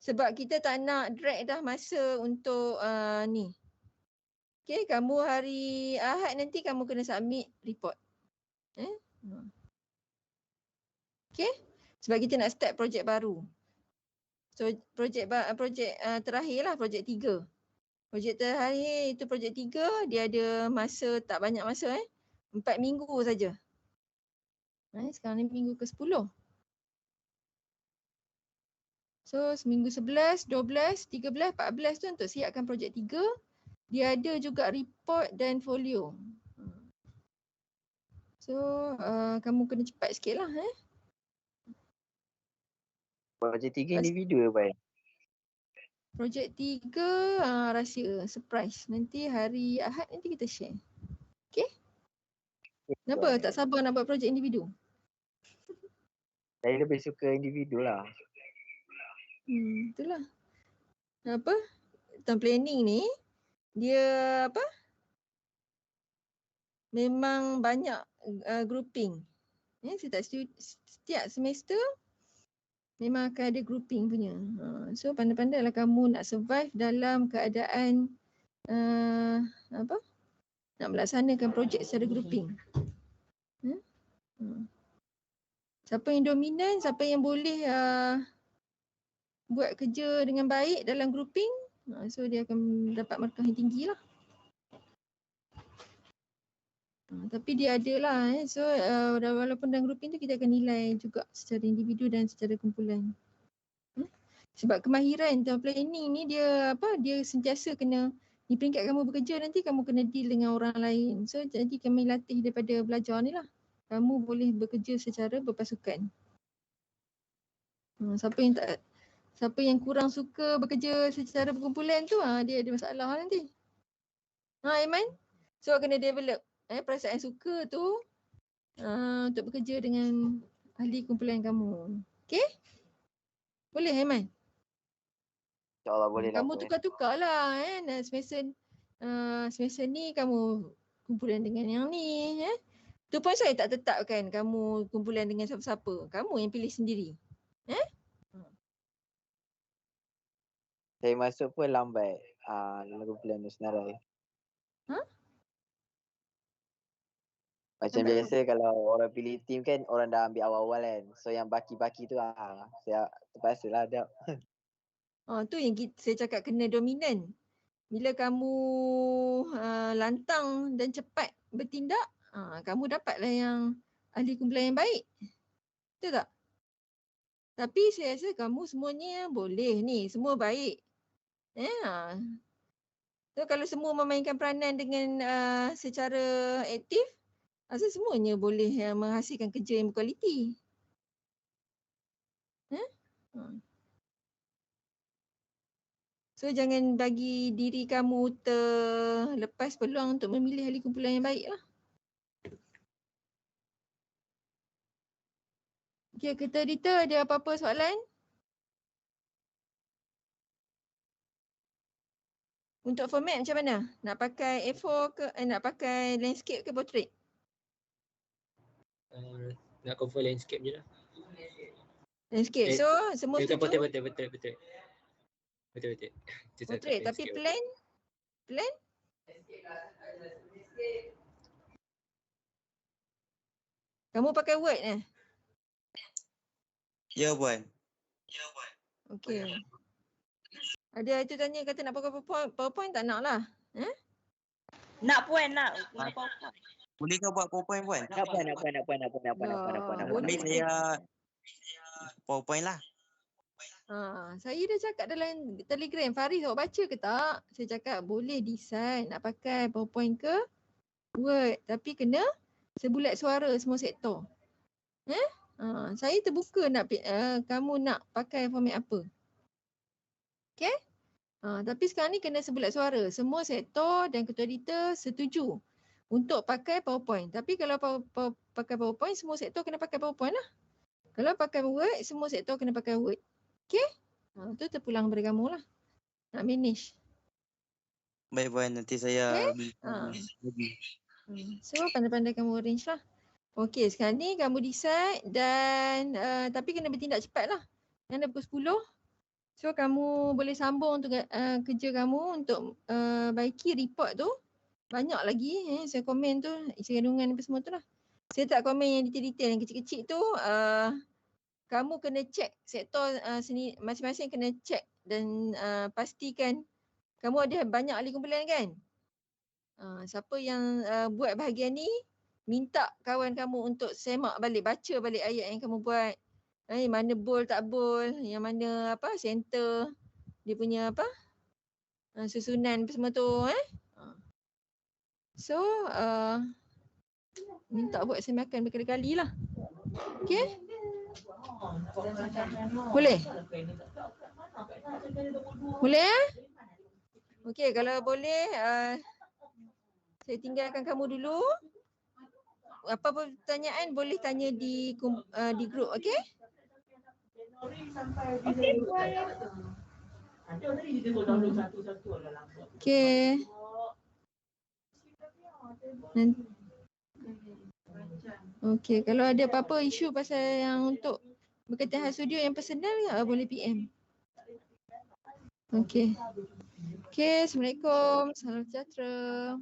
Sebab kita tak nak drag dah masa untuk ni. Okay, kamu hari Ahad nanti kamu kena submit report. Okay, sebab kita nak start projek baru. So projek terakhir lah, projek 3. Projek terakhir itu projek 3, dia ada masa, tak banyak masa 4 minggu saja. Sekarang ni minggu ke-10. So seminggu 11, 12, 13, 14 tu untuk siapkan projek 3. Dia ada juga report dan folio. So kamu kena cepat sikit lah. Projek 3 individu apa? Projek 3 rahsia, surprise. Nanti hari Ahad nanti kita share. Okay? Kenapa tak sabar nak buat projek individu? Saya lebih suka individu lah. Itulah. Tentang planning ni, dia memang banyak grouping. Saya tak setiap semester memang akan ada grouping punya. So pandai-pandailah kamu nak survive dalam keadaan nak melaksanakan projek secara grouping. Siapa yang dominan, siapa yang boleh buat kerja dengan baik dalam grouping, so dia akan dapat markah yang tinggi lah. Tapi dia ada lah. So walaupun dalam grouping tu kita akan nilai juga secara individu dan secara kumpulan. Sebab kemahiran dalam planning ni dia dia sentiasa kena di peringkat kamu bekerja nanti kamu kena deal dengan orang lain. So jadi kami latih daripada belajar ni lah. Kamu boleh bekerja secara berpasukan. Siapa yang kurang suka bekerja secara berkumpulan tu dia ada masalah nanti. Aiman? So kena develop perasaan suka tu untuk bekerja dengan ahli kumpulan kamu. Okay? Boleh Aiman? InsyaAllah boleh lah. Kamu tukar-tukar lah semester ni kamu kumpulan dengan yang ni. Tu pun saya tak tetapkan kamu kumpulan dengan siapa-siapa. Kamu yang pilih sendiri. Saya masuk pun lambat dalam kumpulan tu senarai. Macam lambat biasa kalau orang pilih team kan orang dah ambil awal-awal kan. So yang baki-baki tu saya terpaksa lah ada. Tu yang saya cakap kena dominan. Bila kamu lantang dan cepat bertindak, kamu dapatlah yang ahli kumpulan yang baik. Betul tak? Tapi saya rasa kamu semuanya boleh ni, semua baik. So kalau semua memainkan peranan dengan secara aktif, rasa semuanya boleh menghasilkan kerja yang berkualiti. So jangan bagi diri kamu terlepas peluang untuk memilih ahli kumpulan yang baik lah. Okay, kita Rita ada apa-apa soalan? Untuk format macam mana? Nak pakai A4 ke, nak pakai landscape ke portrait? Nak cover landscape je lah. Landscape, so semua setuju? Betul. Portrait, tapi plan? Kamu pakai Word Ya Puan. Okey. Ada itu tanya kata nak pakai PowerPoint tak nak lah. Nak Puan, nak. Guna PowerPoint. Boleh kau buat PowerPoint Puan? Nak puan. Ambil saya PowerPoint lah. Saya dah cakap dalam Telegram, Faris awak baca ke tak? Saya cakap boleh decide nak pakai PowerPoint ke Word, tapi kena sebulat suara semua sektor. Saya terbuka nak kamu nak pakai format apa. Okay? Tapi sekarang ni kena sebulat suara. Semua sektor dan ketua editor setuju untuk pakai PowerPoint. Tapi kalau pakai PowerPoint, semua sektor kena pakai PowerPoint lah. Kalau pakai Word, semua sektor kena pakai Word. Okay? Tu terpulang pada kamu lah. Nak manage. Baik Puan, nanti saya So pandai-pandai kamu arrange lah. Okay, sekarang ni kamu decide dan tapi kena bertindak cepat lah. Kan dah pukul 10. So kamu boleh sambung untuk kerja kamu untuk baiki report tu. Banyak lagi saya komen tu, isi kandungan apa semua tu lah. Saya tak komen yang detail-detail yang kecil-kecil tu. Kamu kena check sektor masing-masing kena check dan pastikan kamu ada banyak ahli kumpulan kan? Siapa yang buat bahagian ni, minta kawan kamu untuk semak balik, baca balik ayat yang kamu buat. Yang mana bold tak bold, yang mana center, dia punya susunan apa semua tu So minta buat semakan berkali-kali lah. Okay? Boleh? Boleh Okay, kalau boleh saya tinggalkan kamu dulu. Apa-apa pertanyaan boleh tanya di grup, okey? Okey, Puan. Okey. Okey, kalau ada apa-apa isu pasal yang untuk berkaitan hal studio yang personal boleh PM. Okey. Okey, Assalamualaikum. Salam sejahtera.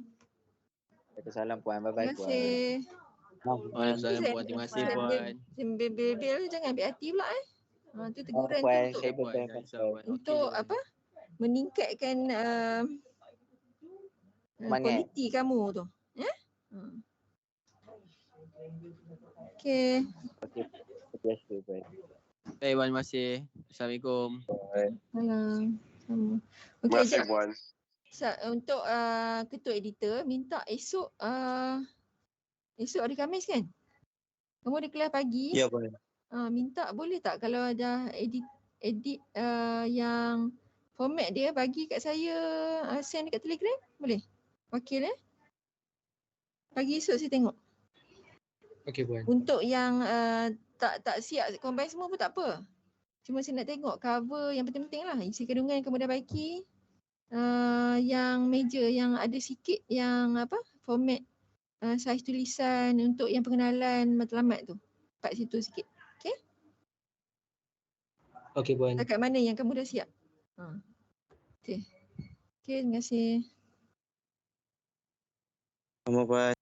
Waalaikumsalam Puan. Bye-bye Terima Puan. kasih. Waalaikumsalam Puan. Terima kasih Puan. Bel jangan ambil hati pula tu teguran Puan, tu saya untuk apa? Meningkatkan kualiti kamu tu. Okey. Biasa Puan. Baik Puan, terima kasih. Assalamualaikum. Salam. Terima kasih Puan. Untuk ketua editor minta esok hari Khamis kan? Kamu ada kelas pagi? Ya Puan. Minta boleh tak kalau ada edit yang format dia bagi kat saya send dekat Telegram? Boleh? Wakil pagi esok saya tengok. Okey Puan. Untuk yang tak siap combine semua pun tak apa. Cuma saya nak tengok cover yang penting-penting lah. Isi kandungan yang kamu dah baiki. Yang meja yang ada sikit yang format saiz tulisan untuk yang pengenalan matlamat tu. Kat situ sikit. Okay? Okey Puan. Dekat mana yang kamu dah siap. Okay. Okay, terima kasih. Sama Puan.